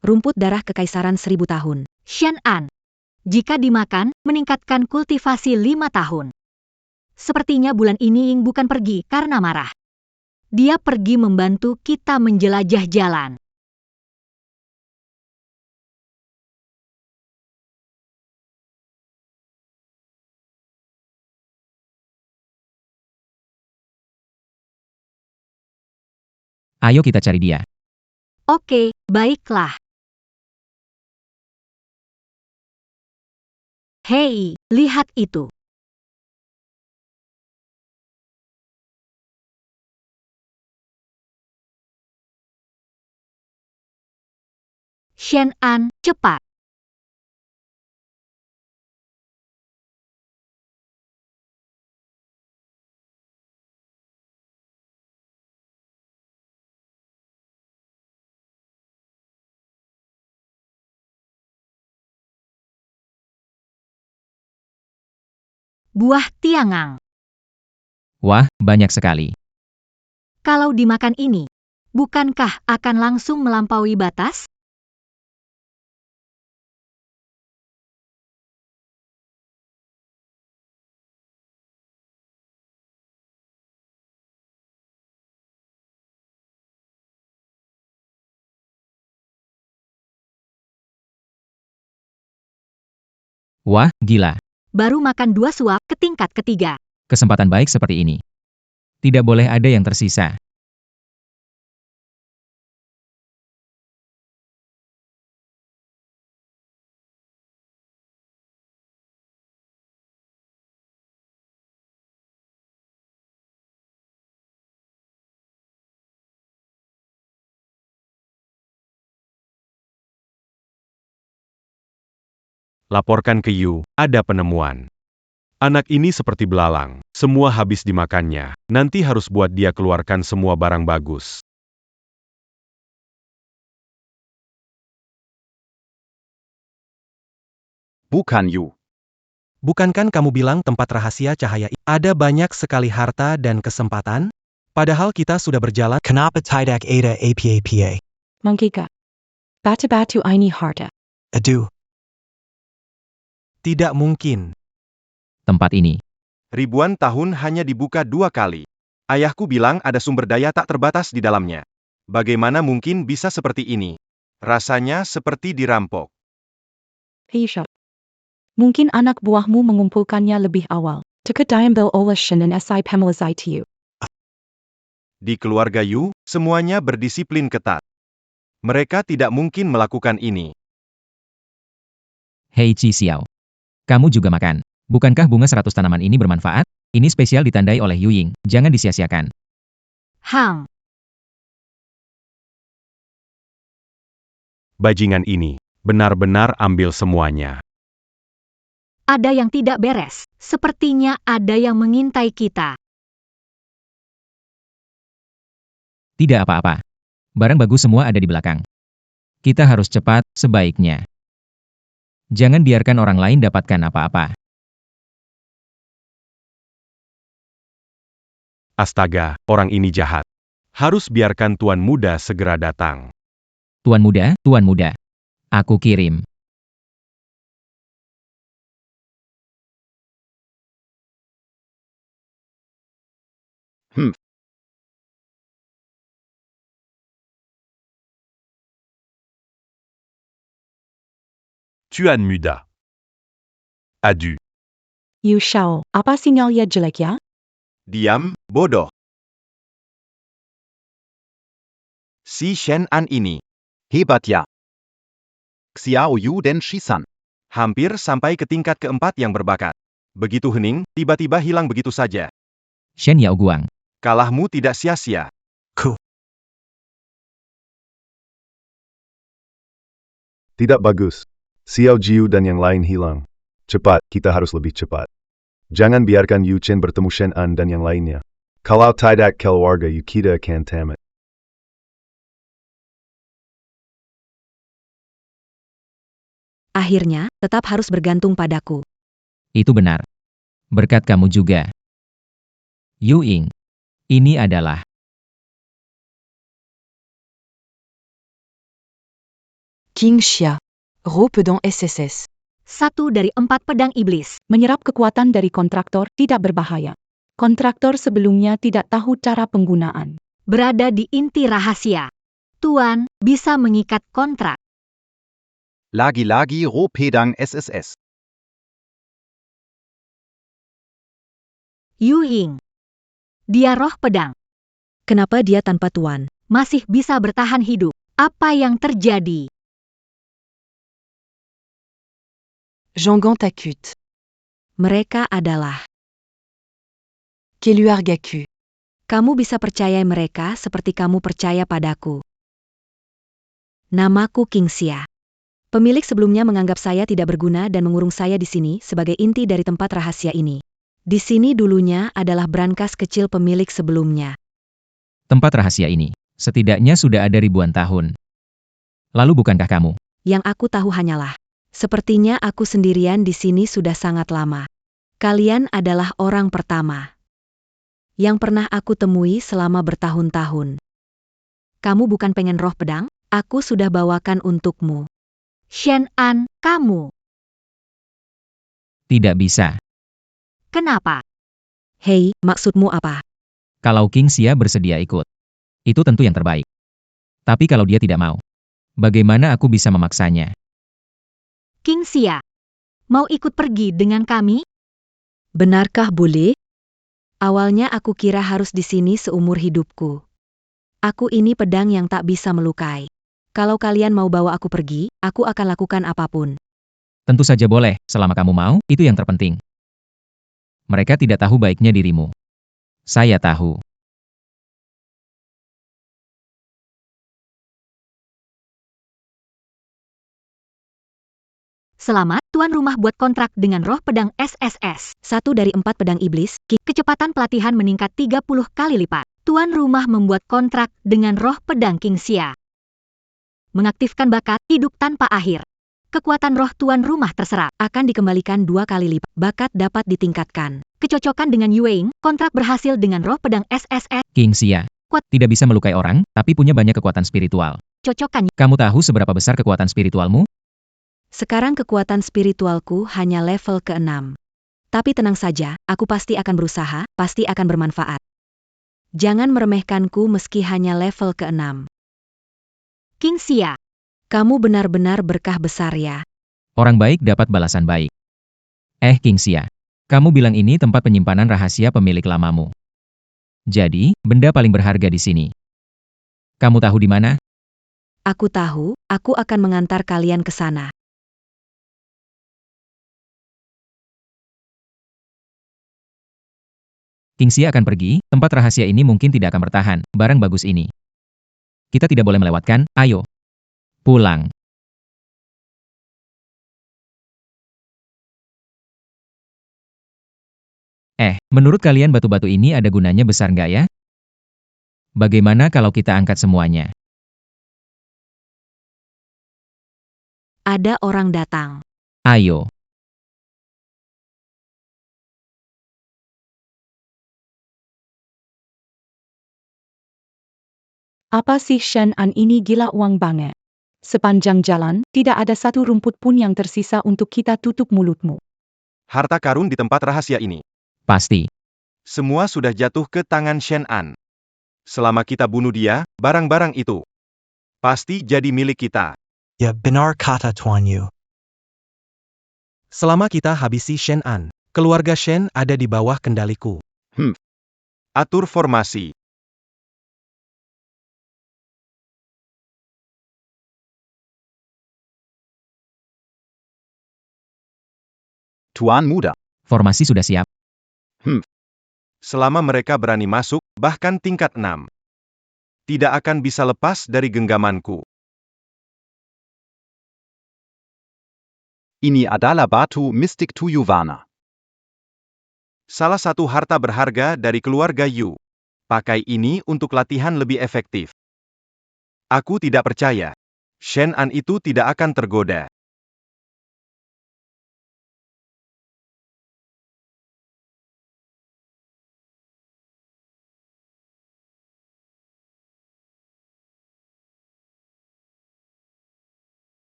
rumput darah kekaisaran 1000 tahun. Shen-an. Jika dimakan, meningkatkan kultivasi 5 tahun. Sepertinya bulan ini Ying bukan pergi karena marah. Dia pergi membantu kita menjelajah jalan. Ayo kita cari dia. Oke, baiklah. Hei, lihat itu. Shen-an, cepat. Buah tiangang. Wah, banyak sekali. Kalau dimakan ini, bukankah akan langsung melampaui batas? Wah, gila. Baru makan 2 suap ke tingkat ketiga. Kesempatan baik seperti ini. Tidak boleh ada yang tersisa. Laporkan ke Yu, ada penemuan. Anak ini seperti belalang, semua habis dimakannya. Nanti harus buat dia keluarkan semua barang bagus. Bukan Yu. Bukankah kamu bilang tempat rahasia cahaya ada banyak sekali harta dan kesempatan? Padahal kita sudah berjalan. Kenapa tidak ada apa-apa? Mengika. Batu-batu ini harta. Aduh. Tidak mungkin. Tempat ini. Ribuan tahun hanya dibuka 2 kali. Ayahku bilang ada sumber daya tak terbatas di dalamnya. Bagaimana mungkin bisa seperti ini? Rasanya seperti dirampok. Hisha. Mungkin anak buahmu mengumpulkannya lebih awal. Jika diambil oleh Shen dan Si Pemelizai Tiu. Di keluarga Yu, semuanya berdisiplin ketat. Mereka tidak mungkin melakukan ini. Hei Chi Xiao. Kamu juga makan. Bukankah bunga 100 tanaman ini bermanfaat? Ini spesial ditandai oleh Yu Ying. Jangan disia-siakan. Hang. Bajingan ini benar-benar ambil semuanya. Ada yang tidak beres. Sepertinya ada yang mengintai kita. Tidak apa-apa. Barang bagus semua ada di belakang. Kita harus cepat, sebaiknya. Jangan biarkan orang lain dapatkan apa-apa. Astaga, orang ini jahat. Harus biarkan Tuan Muda segera datang. Tuan Muda, Tuan Muda. Aku kirim. Tuan Muda. Adu. Yu Shao, apa sinyalnya jelek ya? Diam, bodoh. Si Shen-an ini Hebat ya. Xiao Yu dan Shisan. hampir sampai ke tingkat keempat yang berbakat. Begitu hening, tiba-tiba hilang begitu saja. Shen Yao Guang. Kalahmu tidak sia-sia. Tidak bagus. Xiao Jiu dan yang lain hilang. Cepat, kita harus lebih cepat. Jangan biarkan Yu Chen bertemu Shen-an dan yang lainnya. Kalau tidak keluarga Yu kita akan tamat. Akhirnya, tetap harus bergantung padaku. Itu benar. Berkat kamu juga. Yu Ying. Ini adalah King Xia. Ro Pedang SSS. 1 dari 4 pedang iblis. Menyerap kekuatan dari kontraktor tidak berbahaya. Kontraktor sebelumnya tidak tahu cara penggunaan. Berada di inti rahasia. Tuan bisa mengikat kontrak. Lagi-lagi Ropedang SSS. Yu Ying. Dia roh pedang. Kenapa dia tanpa tuan? Masih bisa bertahan hidup. Apa yang terjadi? Jangan takut. Mereka adalah. Keluargaku. Kamu bisa percaya mereka seperti kamu percaya padaku. Namaku King Xia. Pemilik sebelumnya menganggap saya tidak berguna dan mengurung saya di sini sebagai inti dari tempat rahasia ini. Di sini dulunya adalah brankas kecil pemilik sebelumnya. Tempat rahasia ini, setidaknya sudah ada ribuan tahun. Lalu bukankah kamu? Yang aku tahu hanyalah, sepertinya aku sendirian di sini sudah sangat lama. Kalian adalah orang pertama yang pernah aku temui selama bertahun-tahun. Kamu bukan pengen roh pedang? Aku sudah bawakan untukmu. Shen An, kamu. Tidak bisa. Kenapa? Hei, maksudmu apa? Kalau King Xia bersedia ikut, itu tentu yang terbaik. Tapi kalau dia tidak mau, bagaimana aku bisa memaksanya? King Xia, mau ikut pergi dengan kami? Benarkah boleh? Awalnya aku kira harus di sini seumur hidupku. Aku ini pedang yang tak bisa melukai. Kalau kalian mau bawa aku pergi, aku akan lakukan apapun. Tentu saja boleh, selama kamu mau, itu yang terpenting. Mereka tidak tahu baiknya dirimu. Saya tahu. Selamat, tuan rumah buat kontrak dengan roh pedang SSS. 1 dari 4 pedang iblis, kecepatan pelatihan meningkat 30 kali lipat. Tuan rumah membuat kontrak dengan roh pedang King Xia. Mengaktifkan bakat, hidup tanpa akhir. Kekuatan roh tuan rumah terserap, akan dikembalikan 2 kali lipat. Bakat dapat ditingkatkan. Kecocokan dengan Yu Ying, kontrak berhasil dengan roh pedang SSS. King Xia, Kuat. tidak bisa melukai orang, tapi punya banyak kekuatan spiritual. Cocokan. Kamu tahu seberapa besar kekuatan spiritualmu? Sekarang kekuatan spiritualku hanya level ke-6. Tapi tenang saja, aku pasti akan berusaha, pasti akan bermanfaat. Jangan meremehkanku meski hanya level ke-6. King Xia, kamu benar-benar berkah besar ya. Orang baik dapat balasan baik. King Xia, kamu bilang ini tempat penyimpanan rahasia pemilik lamamu. Jadi, benda paling berharga di sini. Kamu tahu di mana? Aku tahu, aku akan mengantar kalian ke sana. King Xia akan pergi, tempat rahasia ini mungkin tidak akan bertahan, barang bagus ini. Kita tidak boleh melewatkan, ayo. Pulang. Menurut kalian batu-batu ini ada gunanya besar nggak ya? Bagaimana kalau kita angkat semuanya? Ada orang datang. Ayo. Apa sih Shen An ini gila uang banget. Sepanjang jalan, tidak ada satu rumput pun yang tersisa untuk kita tutup mulutmu. Harta karun di tempat rahasia ini. Pasti. Semua sudah jatuh ke tangan Shen An. Selama kita bunuh dia, barang-barang itu pasti jadi milik kita. Ya benar kata Tuan Yu. Selama kita habisi Shen An, keluarga Shen ada di bawah kendaliku. Atur formasi. Tuan Muda. Formasi sudah siap. Selama mereka berani masuk, bahkan tingkat 6. Tidak akan bisa lepas dari genggamanku. Ini adalah batu mistik Tuyuvana. Salah satu harta berharga dari keluarga Yu. Pakai ini untuk latihan lebih efektif. Aku tidak percaya. Shen An itu tidak akan tergoda.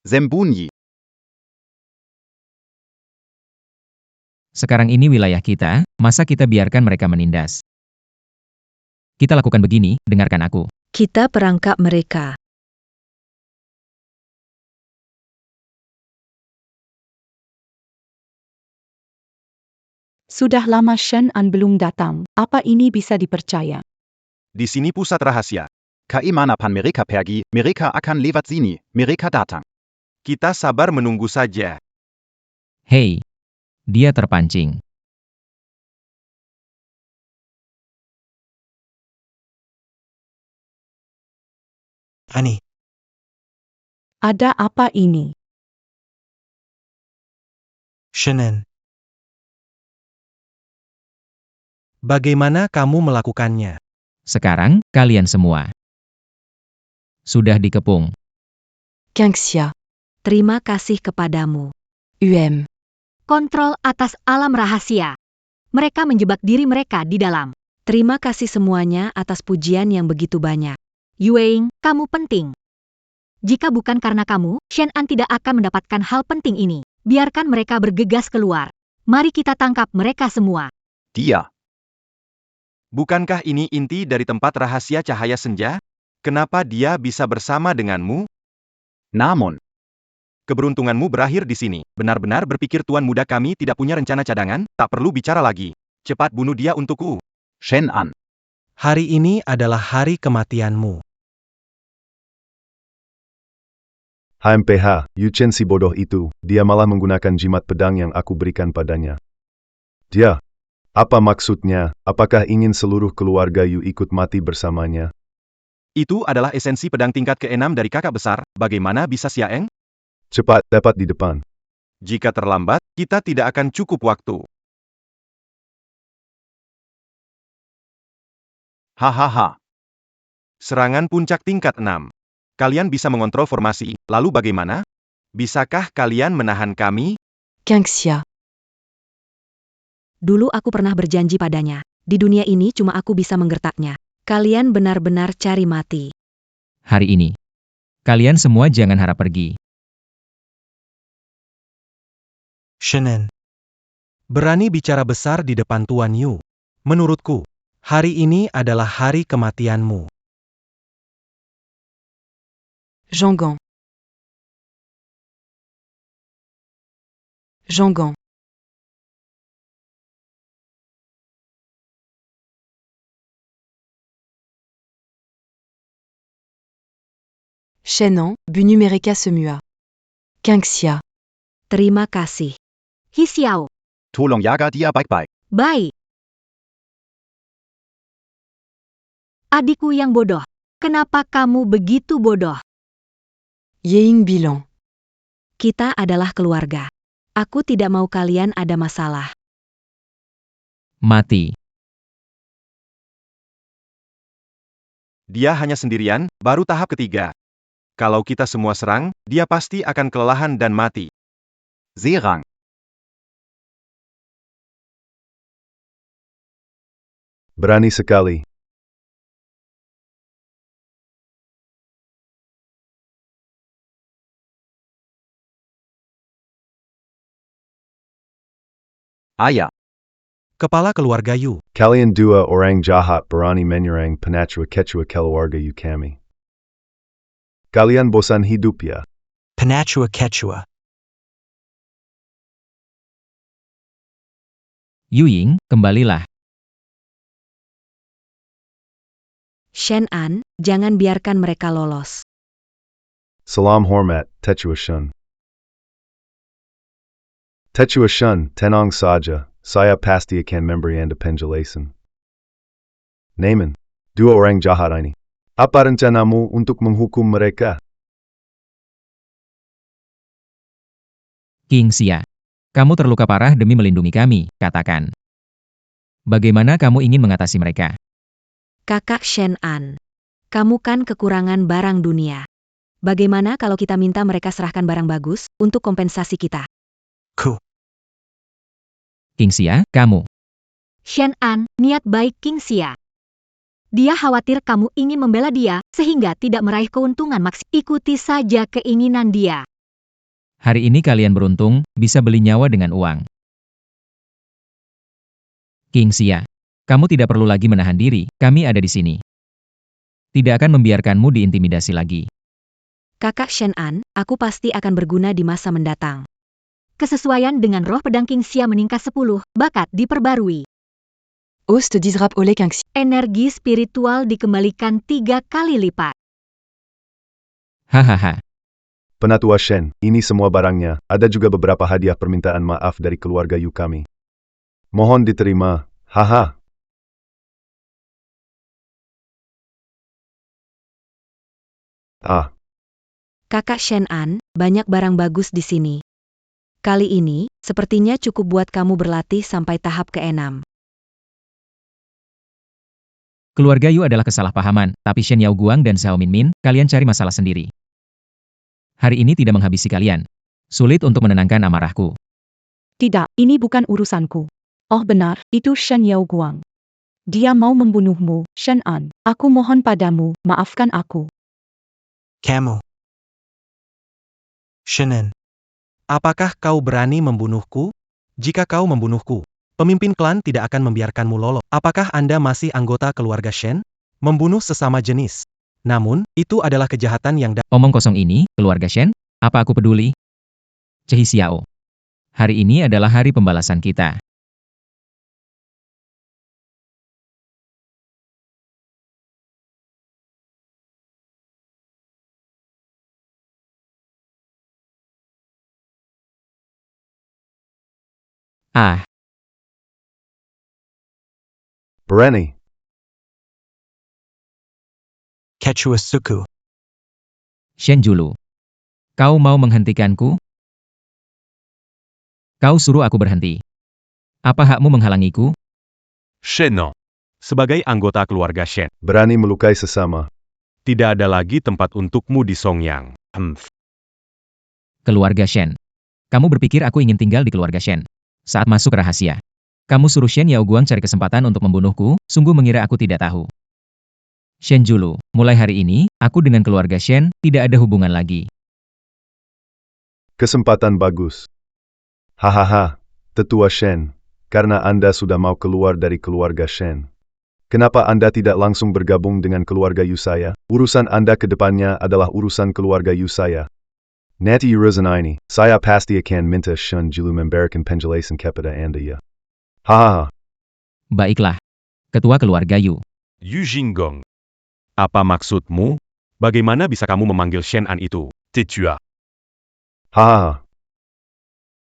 Sembunyi. Sekarang ini wilayah kita, masa kita biarkan mereka menindas? Kita lakukan begini, dengarkan aku. Kita perangkap mereka. Sudah lama Shen An belum datang. Apa ini bisa dipercaya? Di sini pusat rahasia. Kaimanapan mereka pergi, mereka akan lewat sini, mereka datang. Kita sabar menunggu saja. Hei, dia terpancing. Annie, Ada apa ini? Shannon, Bagaimana kamu melakukannya? Sekarang, kalian semua sudah dikepung. Gangxia, Terima kasih kepadamu. UM, Kontrol atas alam rahasia. Mereka menjebak diri mereka di dalam. Terima kasih semuanya atas pujian yang begitu banyak. Yueing, kamu penting. Jika bukan karena kamu, Shen An tidak akan mendapatkan hal penting ini. Biarkan mereka bergegas keluar. Mari kita tangkap mereka semua. Dia. Bukankah ini inti dari tempat rahasia cahaya senja? Kenapa dia bisa bersama denganmu? Namun, Keberuntunganmu berakhir di sini. Benar-benar berpikir Tuan Muda kami tidak punya rencana cadangan? Tak perlu bicara lagi. Cepat bunuh dia untukku. Shen An. Hari ini adalah hari kematianmu. HMPH, Yu Chen si bodoh itu, dia malah menggunakan jimat pedang yang aku berikan padanya. Dia, apa maksudnya? Apakah ingin seluruh keluarga Yu ikut mati bersamanya? Itu adalah esensi pedang tingkat ke-6 dari kakak besar. Bagaimana bisa Siaeng? Cepat, dapat di depan. Jika terlambat, kita tidak akan cukup waktu. Hahaha. Serangan puncak tingkat 6. Kalian bisa mengontrol formasi, lalu bagaimana? Bisakah kalian menahan kami? Gangxia, Dulu aku pernah berjanji padanya. Di dunia ini cuma aku bisa menggertaknya. Kalian benar-benar cari mati. Hari ini, kalian semua jangan harap pergi. Shannon, Berani bicara besar di depan Tuan Yu. Menurutku, hari ini adalah hari kematianmu. Zhonggang, Zhonggang, Shen An, Bu Numerica semua. Gangxia, Terima kasih. Hisiao, Tolong jaga dia baik-baik. baik. Adikku yang bodoh. Kenapa kamu begitu bodoh? Ying Bilan, Kita adalah keluarga. Aku tidak mau kalian ada masalah. Mati. Dia hanya sendirian, baru tahap ketiga. Kalau kita semua serang, dia pasti akan kelelahan dan mati. Serang. Berani sekali. Ayah. Kepala keluarga Yu. Kalian dua orang jahat berani menyerang penatua ketua keluarga Yu kami. Kalian bosan hidup ya? Panachua Quechua, Yuying, kembalilah. Shen An, jangan biarkan mereka lolos. Salam hormat, Tetua Shun. Tetua Shun, tenang saja, saya pasti akan memberi Anda penjelasan. Naaman, dua orang jahat ini. Apa rencanamu untuk menghukum mereka? King Xia. Kamu terluka parah demi melindungi kami, katakan. Bagaimana kamu ingin mengatasi mereka? Kakak Shen An, kamu kan kekurangan barang dunia. Bagaimana kalau kita minta mereka serahkan barang bagus untuk kompensasi kita? Ku, King Xia, kamu. Shen An, niat baik King Xia. Dia khawatir kamu ingin membela dia, sehingga tidak meraih keuntungan maksimal. Ikuti saja keinginan dia. Hari ini kalian beruntung, bisa beli nyawa dengan uang. King Xia, kamu tidak perlu lagi menahan diri, kami ada di sini. Tidak akan membiarkanmu diintimidasi lagi. Kakak Shen An, aku pasti akan berguna di masa mendatang. Kesesuaian dengan roh pedang King Xia meningkat 10, bakat diperbarui. Hausse de 10 rap oleh King Xia. Energi spiritual dikembalikan 3 kali lipat. Hahaha. Penatua Shen, ini semua barangnya, ada juga beberapa hadiah permintaan maaf dari keluarga Yu kami. Mohon diterima, haha. Ah, Kakak Shen An, banyak barang bagus di sini. Kali ini, sepertinya cukup buat kamu berlatih sampai tahap ke-6. Keluarga Yu adalah kesalahpahaman, tapi Shen Yaoguang dan Xiao Minmin, kalian cari masalah sendiri. Hari ini tidak menghabisi kalian. Sulit untuk menenangkan amarahku. Tidak, ini bukan urusanku. Oh benar, itu Shen Yaoguang. Dia mau membunuhmu, Shen An. Aku mohon padamu, maafkan aku. Kamu. Shinin. Apakah kau berani membunuhku? Jika kau membunuhku, pemimpin klan tidak akan membiarkanmu lolos. Apakah Anda masih anggota keluarga Shen? Membunuh sesama jenis. Namun, itu adalah kejahatan yang Omong kosong ini, keluarga Shen, apa aku peduli? Cehi Xiao. Hari ini adalah hari pembalasan kita. Ah, berani. Quechua Suku. Shen Julu. Kau mau menghentikanku? Kau suruh aku berhenti. Apa hakmu menghalangiku? Shen. Sebagai anggota keluarga Shen, Berani melukai sesama. tidak ada lagi tempat untukmu di Songyang. Keluarga Shen. Kamu berpikir aku ingin tinggal di keluarga Shen? Saat masuk rahasia. Kamu suruh Shen Yaoguang cari kesempatan untuk membunuhku, sungguh mengira aku tidak tahu. Shen Julu, mulai hari ini, aku dengan keluarga Shen, tidak ada hubungan lagi. Kesempatan bagus. Hahaha, tetua Shen, karena Anda sudah mau keluar dari keluarga Shen. Kenapa Anda tidak langsung bergabung dengan keluarga Yu saya? Urusan Anda ke depannya adalah urusan keluarga Yu saya. Nanti urusan ini, saya pasti akan minta Shen Julu memberikan penjelasan kepada Anda ya. Hahaha. Baiklah. Ketua keluarga Yu. Yu Jinggong. Apa maksudmu? Bagaimana bisa kamu memanggil Shen An itu? Tetua. Hahaha.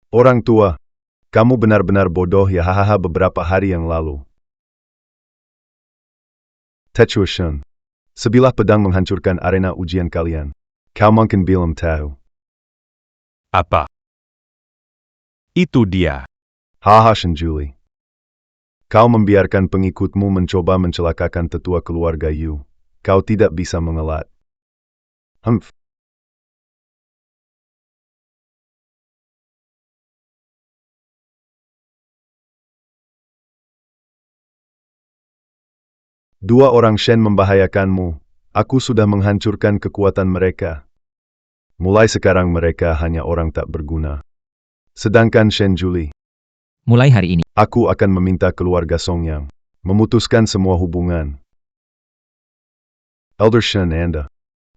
Orang tua, kamu benar-benar bodoh ya hahaha beberapa hari yang lalu. Tetua Shen. Sebilah pedang menghancurkan arena ujian kalian. Kau mungkin belum tahu. Apa? Itu dia. Haha Shen Juli. Kau membiarkan pengikutmu mencoba mencelakakan tetua keluarga Yu. Kau tidak bisa mengelak. Humph. Dua orang Shen membahayakanmu. Aku sudah menghancurkan kekuatan mereka. Mulai sekarang mereka hanya orang tak berguna. Sedangkan Shen Juli, Mulai hari ini, aku akan meminta keluarga Songyang memutuskan semua hubungan. Elder Shen Anda,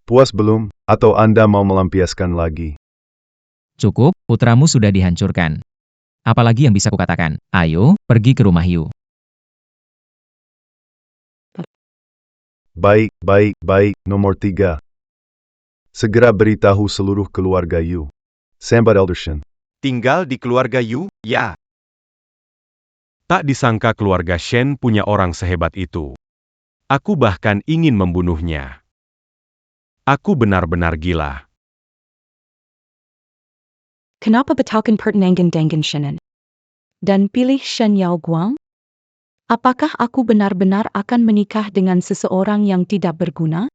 puas belum? Atau Anda mau melampiaskan lagi? cukup, putramu sudah dihancurkan. Apalagi yang bisa kukatakan? Ayo, pergi ke rumah Yu. Baik, nomor 3. Segera beritahu seluruh keluarga Yu. Sambat Elder Shen. Tinggal di keluarga Yu, ya. Tak disangka keluarga Shen punya orang sehebat itu. Aku bahkan ingin membunuhnya. Aku benar-benar gila. Kenapa batalkan pertunangan dengan Shinin? Dan pilih Shen Yaoguang? Apakah aku benar-benar akan menikah dengan seseorang yang tidak berguna?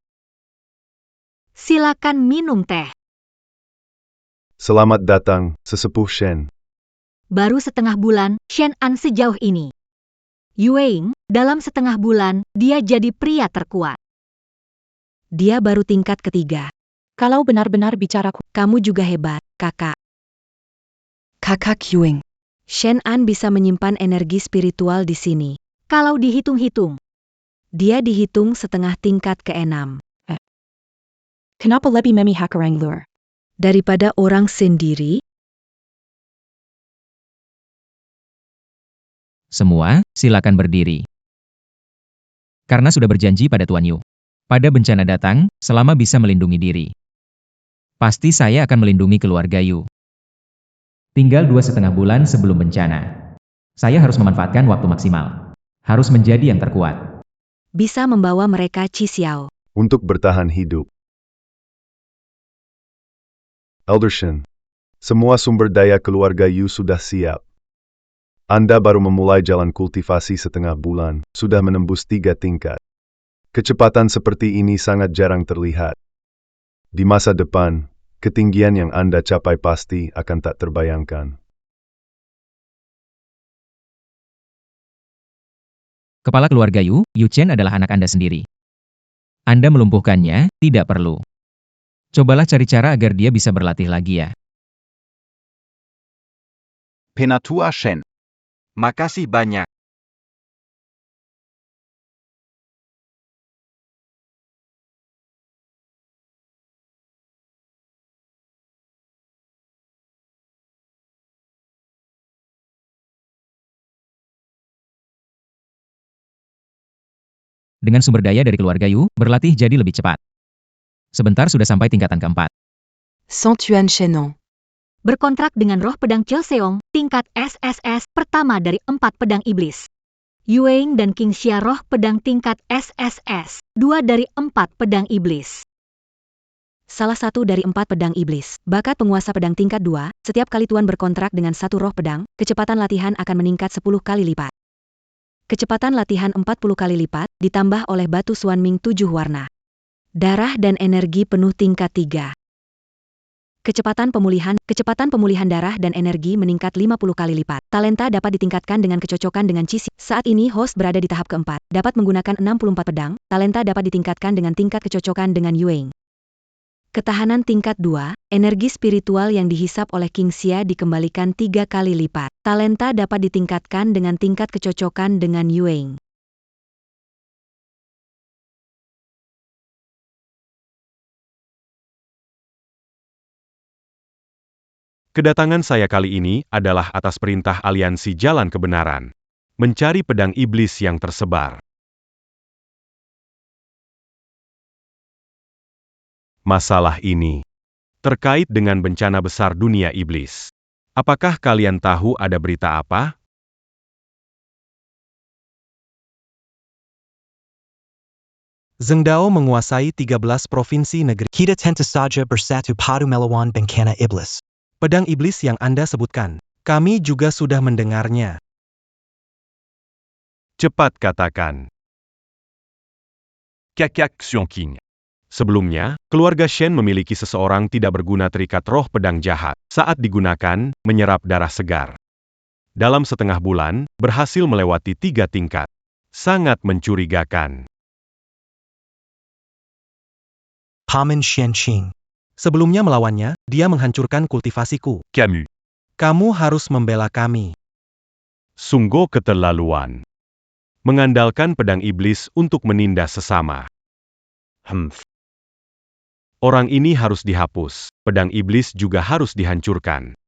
Silakan minum teh. Selamat datang, sesepuh Shen. Baru setengah bulan, Shen An sejauh ini. Yueing, dalam setengah bulan, dia jadi pria terkuat. Dia baru tingkat ketiga. Kalau benar-benar bicara, Kamu juga hebat, kakak. Kakak Yuing. Shen An bisa menyimpan energi spiritual di sini. Kalau dihitung-hitung, dia dihitung setengah tingkat ke-6. Kenapa lebih memihak orang luar? Daripada orang sendiri, Semua, silakan berdiri. Karena sudah berjanji pada Tuan Yu. Pada bencana datang, selama bisa melindungi diri. Pasti saya akan melindungi keluarga Yu. Tinggal 2,5 bulan sebelum bencana. Saya harus memanfaatkan waktu maksimal. Harus menjadi yang terkuat. bisa membawa mereka Qi Xiao. Untuk bertahan hidup. Elder Shen, semua sumber daya keluarga Yu sudah siap. Anda baru memulai jalan kultivasi setengah bulan, sudah menembus 3 tingkat. Kecepatan seperti ini sangat jarang terlihat. Di masa depan, ketinggian yang Anda capai pasti akan tak terbayangkan. Kepala keluarga Yu, Yu Chen adalah anak Anda sendiri. Anda melumpuhkannya, tidak perlu. Cobalah cari cara agar dia bisa berlatih lagi ya. Penatua Shen. Makasih banyak. Dengan sumber daya dari keluarga Yu, berlatih jadi lebih cepat. Sebentar sudah sampai tingkatan keempat. Santuan Shenon. Berkontrak dengan roh pedang Choseong, tingkat SSS pertama dari 4 pedang iblis. Yueng dan King Xia roh pedang tingkat SSS, 2 dari 4 pedang iblis. Salah satu dari 4 pedang iblis. Bakat penguasa pedang tingkat 2, setiap kali Tuan berkontrak dengan satu roh pedang, kecepatan latihan akan meningkat 10 kali lipat. Kecepatan latihan 40 kali lipat, ditambah oleh batu Xuanming 7 warna. Darah dan energi penuh tingkat 3. Kecepatan pemulihan darah dan energi meningkat 50 kali lipat. Talenta dapat ditingkatkan dengan kecocokan dengan Qi Xi. Saat ini host berada di tahap keempat, dapat menggunakan 64 pedang. Talenta dapat ditingkatkan dengan tingkat kecocokan dengan Yueng. Ketahanan tingkat 2, energi spiritual yang dihisap oleh King Xia dikembalikan 3 kali lipat. Talenta dapat ditingkatkan dengan tingkat kecocokan dengan Yueng. Kedatangan saya kali ini adalah atas perintah Aliansi Jalan Kebenaran. Mencari pedang iblis yang tersebar. Masalah ini terkait dengan bencana besar dunia iblis. Apakah kalian tahu ada berita apa? Zheng Dao menguasai 13 provinsi negeri. Kita tentu saja bersatu padu melawan bencana iblis. Pedang iblis yang Anda sebutkan, kami juga sudah mendengarnya. Cepat katakan. Kakak Xiongqing. Sebelumnya, keluarga Shen memiliki seseorang tidak berguna terikat roh pedang jahat. Saat digunakan, menyerap darah segar. Dalam setengah bulan, berhasil melewati 3 tingkat. Sangat mencurigakan. Paman Xianqing. Sebelumnya melawannya, dia menghancurkan kultivasiku. Camus. Kamu harus membela kami. Sungguh keterlaluan. Mengandalkan pedang iblis untuk menindas sesama. Orang ini harus dihapus. Pedang iblis juga harus dihancurkan.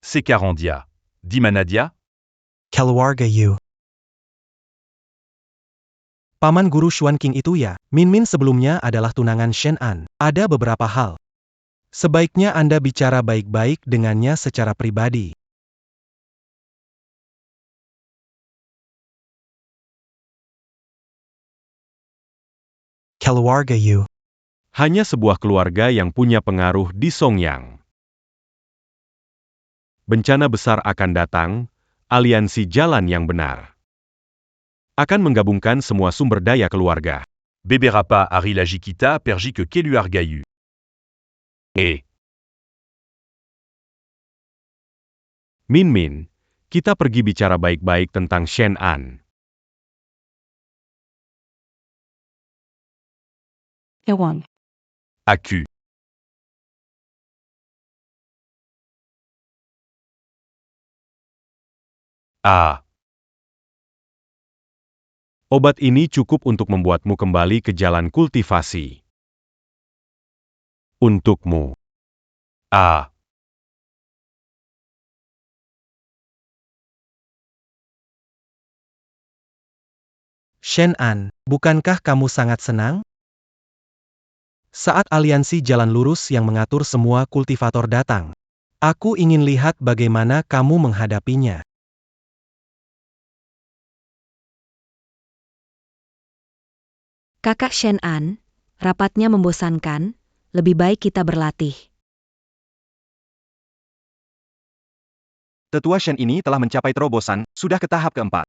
Sekarandia. Di mana dia? Keluarga Yu. Paman guru Xuan King itu ya, Min Min sebelumnya adalah tunangan Shen An. Ada beberapa hal. Sebaiknya Anda bicara baik-baik dengannya secara pribadi. Keluarga Yu. Hanya sebuah keluarga yang punya pengaruh di Songyang. Bencana besar akan datang, aliansi jalan yang benar akan menggabungkan semua sumber daya keluarga. Beberapa hari lagi kita pergi ke keluarga Yu. Min Min, kita pergi bicara baik-baik tentang Shen An. Ewang. Aku. Ah. Obat ini cukup untuk membuatmu kembali ke jalan kultivasi. Untukmu. Ah. Shen-an, bukankah kamu sangat senang? Saat aliansi jalan lurus yang mengatur semua kultivator datang, aku ingin lihat bagaimana kamu menghadapinya. Kakak Shen-an, rapatnya membosankan, lebih baik kita berlatih. Tetua Shen ini telah mencapai terobosan, sudah ke tahap keempat.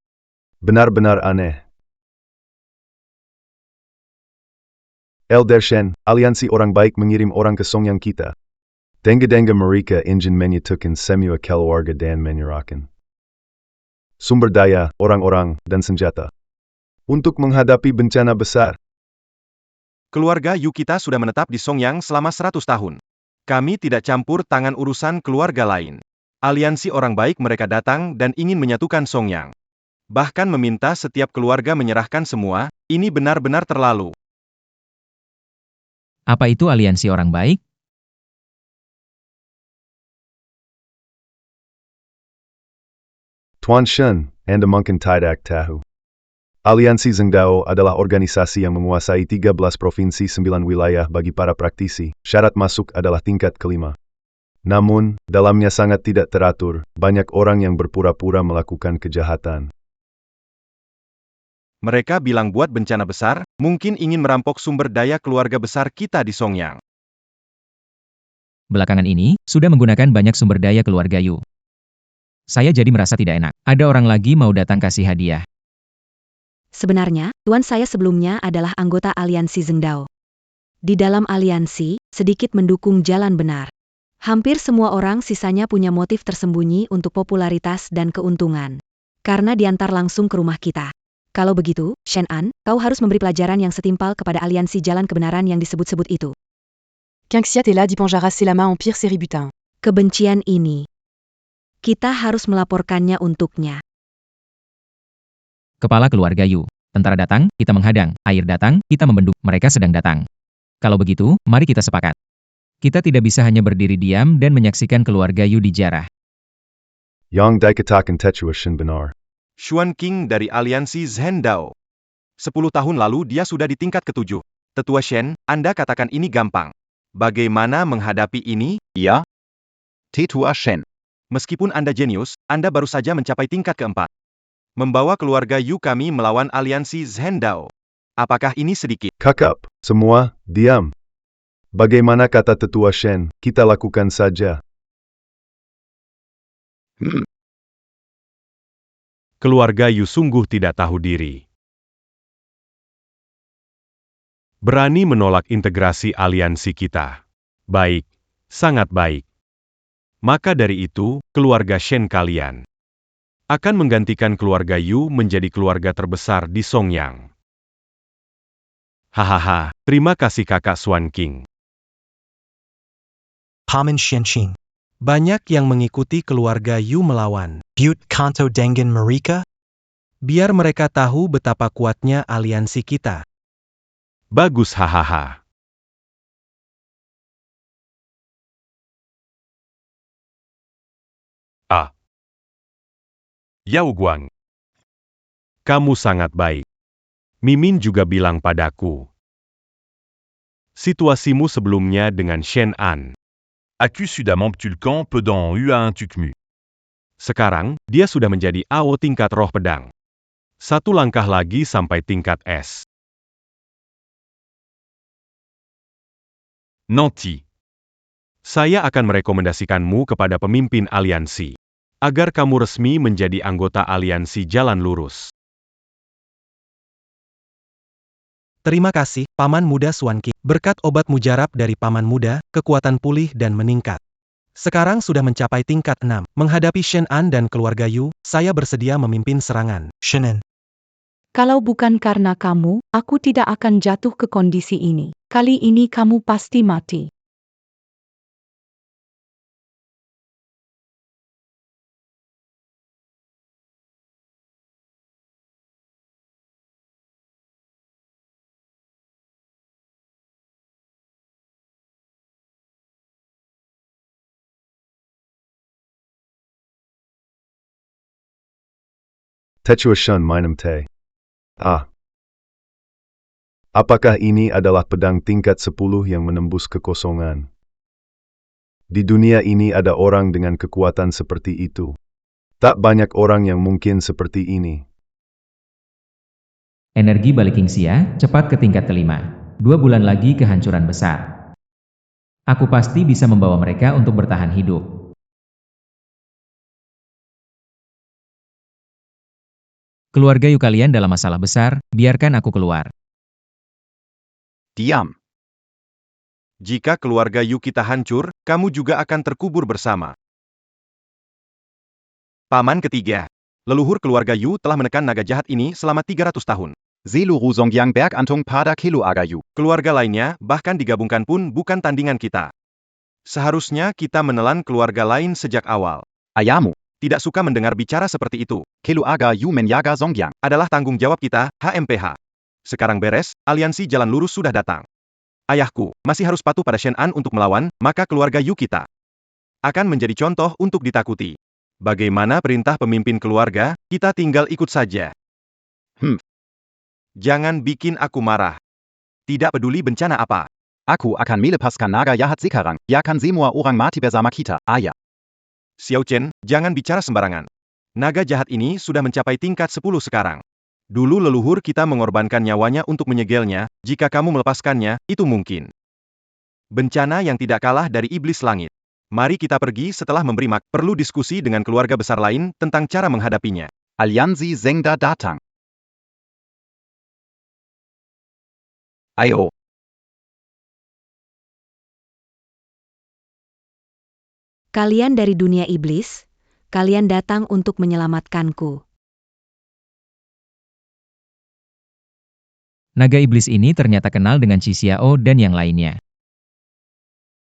Benar-benar aneh. Elder Shen, aliansi orang baik mengirim orang ke Songyang kita. Denga-denga mereka ingin menyatukan semua keluarga dan menyerahkan sumber daya, orang-orang, dan senjata untuk menghadapi bencana besar. Keluarga Yu kita sudah menetap di Songyang selama 100 tahun. Kami tidak campur tangan urusan keluarga lain. Aliansi orang baik mereka datang dan ingin menyatukan Songyang. Bahkan meminta setiap keluarga menyerahkan semua, ini benar-benar terlalu. Apa itu aliansi orang baik? Tuan Shen, Anda mungkin tidak tahu. Aliansi Zhengdao adalah organisasi yang menguasai 13 provinsi 9 wilayah bagi para praktisi. Syarat masuk adalah tingkat kelima. Namun, dalamnya sangat tidak teratur, banyak orang yang berpura-pura melakukan kejahatan. Mereka bilang buat bencana besar, mungkin ingin merampok sumber daya keluarga besar kita di Songyang. Belakangan ini, sudah menggunakan banyak sumber daya keluarga Yu. Saya jadi merasa tidak enak. Ada orang lagi mau datang kasih hadiah. Sebenarnya, tuan saya sebelumnya adalah anggota aliansi Zhengdao. Di dalam aliansi, sedikit mendukung jalan benar. Hampir semua orang sisanya punya motif tersembunyi untuk popularitas dan keuntungan. Karena diantar langsung ke rumah kita. Kalau begitu, Shen-an, kau harus memberi pelajaran yang setimpal kepada aliansi jalan kebenaran yang disebut-sebut itu. Qingxiat est là dit Panjara c'est la main empire Seributin. Kebencian ini. Kita harus melaporkannya untuknya. Kepala keluarga Yu. Tentara datang, kita menghadang. Air datang, kita membendung. Mereka sedang datang. Kalau begitu, mari kita sepakat. Kita tidak bisa hanya berdiri diam dan menyaksikan keluarga Yu dijarah. Yang dikatakan Tetua Shen benar. Xuan Qing dari aliansi Zhengdao. 10 tahun lalu dia sudah di tingkat ke-7. Tetua Shen, Anda katakan ini gampang. Bagaimana menghadapi ini? Ja? Tetua Shen. Meskipun Anda jenius, Anda baru saja mencapai tingkat keempat. Membawa keluarga Yu kami melawan aliansi Zhengdao. Apakah ini sedikit? Kakap, semua, diam. Bagaimana kata Tetua Shen, kita lakukan saja. Keluarga Yu sungguh tidak tahu diri. Berani menolak integrasi aliansi kita. Baik, sangat baik. Maka dari itu, keluarga Shen kalian akan menggantikan keluarga Yu menjadi keluarga terbesar di Songyang. Hahaha, terima kasih kakak Xuan Qing. Paman Shenqing. Banyak yang mengikuti keluarga Yu melawan. Butte Kanto Dengen Marika? Biar mereka tahu betapa kuatnya aliansi kita. Bagus hahaha. Ah. Yao Guang. Kamu sangat baik. Mimin juga bilang padaku. Situasimu sebelumnya dengan Shen-an. Accusudamment Ptulcan pedant Ua1 Tukmu. Sekarang, dia sudah menjadi AO tingkat roh pedang. 1 langkah lagi sampai tingkat S. Nanti. Saya akan merekomendasikanmu kepada pemimpin aliansi. Agar kamu resmi menjadi anggota aliansi jalan lurus. Terima kasih, Paman Muda Xuan Qing. Berkat obat mujarab dari Paman Muda, kekuatan pulih dan meningkat. Sekarang sudah mencapai tingkat 6. Menghadapi Shen-an dan keluarga Yu, saya bersedia memimpin serangan. Shen-en. Kalau bukan karena kamu, aku tidak akan jatuh ke kondisi ini. Kali ini kamu pasti mati. Tetua Shen minum teh. Apakah ini adalah pedang tingkat 10 yang menembus kekosongan? Di dunia ini ada orang dengan kekuatan seperti itu. Tak banyak orang yang mungkin seperti ini. Energi balik Kingxia, cepat ke tingkat kelima. 2 bulan lagi kehancuran besar. Aku pasti bisa membawa mereka untuk bertahan hidup. Keluarga Yu kalian dalam masalah besar, biarkan aku keluar. Diam. Jika keluarga Yu kita hancur, kamu juga akan terkubur bersama. Paman ketiga. Leluhur keluarga Yu telah menekan naga jahat ini selama 300 tahun. Seluru Songyang Bergantung pada Kilo Agayu. Keluarga lainnya, bahkan digabungkan pun bukan tandingan kita. Seharusnya kita menelan keluarga lain sejak awal. Ayamu. Tidak suka mendengar bicara seperti itu. Kilo Agayu menjaga Songyang. Adalah tanggung jawab kita, HMPH. Sekarang beres, aliansi jalan lurus sudah datang. Ayahku, masih harus patuh pada Shen An untuk melawan, maka keluarga Yu kita akan menjadi contoh untuk ditakuti. Bagaimana perintah pemimpin keluarga, kita tinggal ikut saja. Jangan bikin aku marah. Tidak peduli bencana apa. Aku akan melepaskan naga jahat sekarang. Biarkan semua orang mati bersama kita, ayah. Xiao Chen, jangan bicara sembarangan. Naga jahat ini sudah mencapai tingkat 10 sekarang. Dulu leluhur kita mengorbankan nyawanya untuk menyegelnya, jika kamu melepaskannya, itu mungkin. Bencana yang tidak kalah dari iblis langit. Mari kita pergi setelah memberi perlu diskusi dengan keluarga besar lain tentang cara menghadapinya. Aliansi Zengda datang. Ayo. Kalian dari dunia iblis, kalian datang untuk menyelamatkanku. Naga iblis ini ternyata kenal dengan Qi Xiao dan yang lainnya.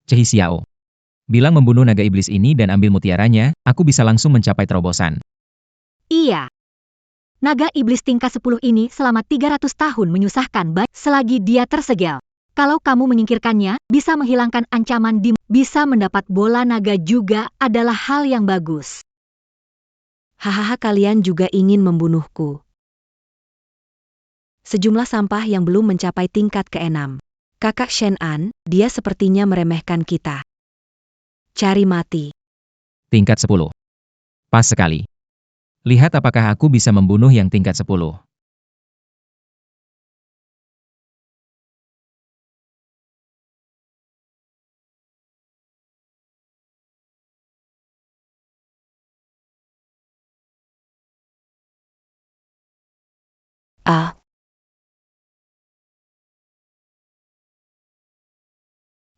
Qi Xiao. Bilang membunuh naga iblis ini dan ambil mutiaranya, aku bisa langsung mencapai terobosan. Iya. Naga iblis tingkat 10 ini selama 300 tahun menyusahkan selagi dia tersegel. Kalau kamu menyingkirkannya, bisa menghilangkan ancaman bisa mendapat bola naga juga adalah hal yang bagus. Hahaha, kalian juga ingin membunuhku. Sejumlah sampah yang belum mencapai tingkat ke-6. Kakak Shen An, dia sepertinya meremehkan kita. Cari mati. Tingkat 10. Pas sekali. Lihat apakah aku bisa membunuh yang tingkat 10.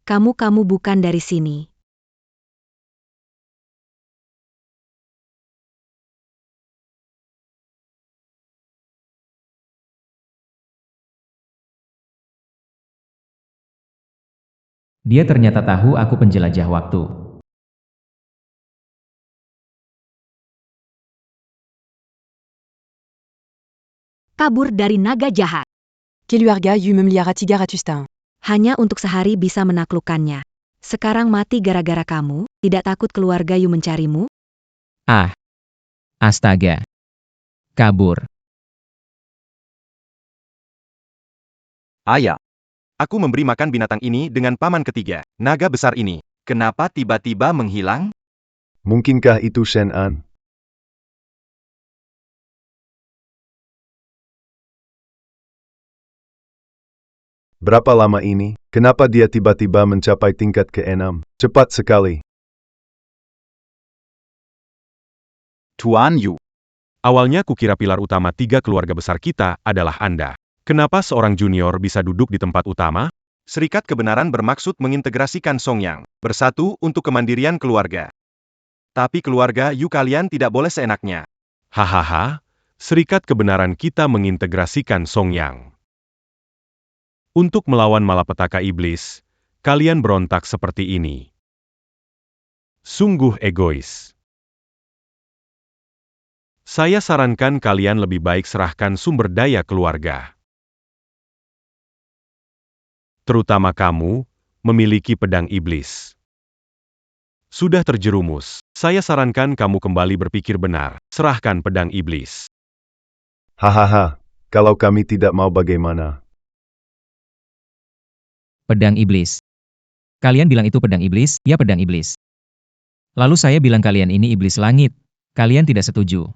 Kamu bukan dari sini. Dia ternyata tahu aku penjelajah waktu. Kabur dari naga jahat. Keluarga Yu memelihara 300 tahun. Hanya untuk sehari bisa menaklukkannya. Sekarang mati gara-gara kamu, tidak takut keluarga Yu mencarimu? Astaga. Kabur. Ayah. Aku memberi makan binatang ini dengan paman ketiga. Naga besar ini, kenapa tiba-tiba menghilang? Mungkinkah itu Shen An? Berapa lama ini? Kenapa dia tiba-tiba mencapai tingkat ke-6? Cepat sekali. Tuan Yu. Awalnya kukira pilar utama 3 keluarga besar kita adalah Anda. Kenapa seorang junior bisa duduk di tempat utama? Serikat Kebenaran bermaksud mengintegrasikan Songyang, bersatu untuk kemandirian keluarga. Tapi keluarga Yu kalian tidak boleh seenaknya. Hahaha, Serikat Kebenaran kita mengintegrasikan Songyang. Untuk melawan malapetaka iblis, kalian berontak seperti ini. Sungguh egois. Saya sarankan kalian lebih baik serahkan sumber daya keluarga. Terutama kamu, memiliki pedang iblis. Sudah terjerumus, saya sarankan kamu kembali berpikir benar, serahkan pedang iblis. Hahaha, kalau kami tidak mau bagaimana? Pedang iblis. Kalian bilang itu pedang iblis, ya pedang iblis. Lalu saya bilang kalian ini iblis langit. Kalian tidak setuju.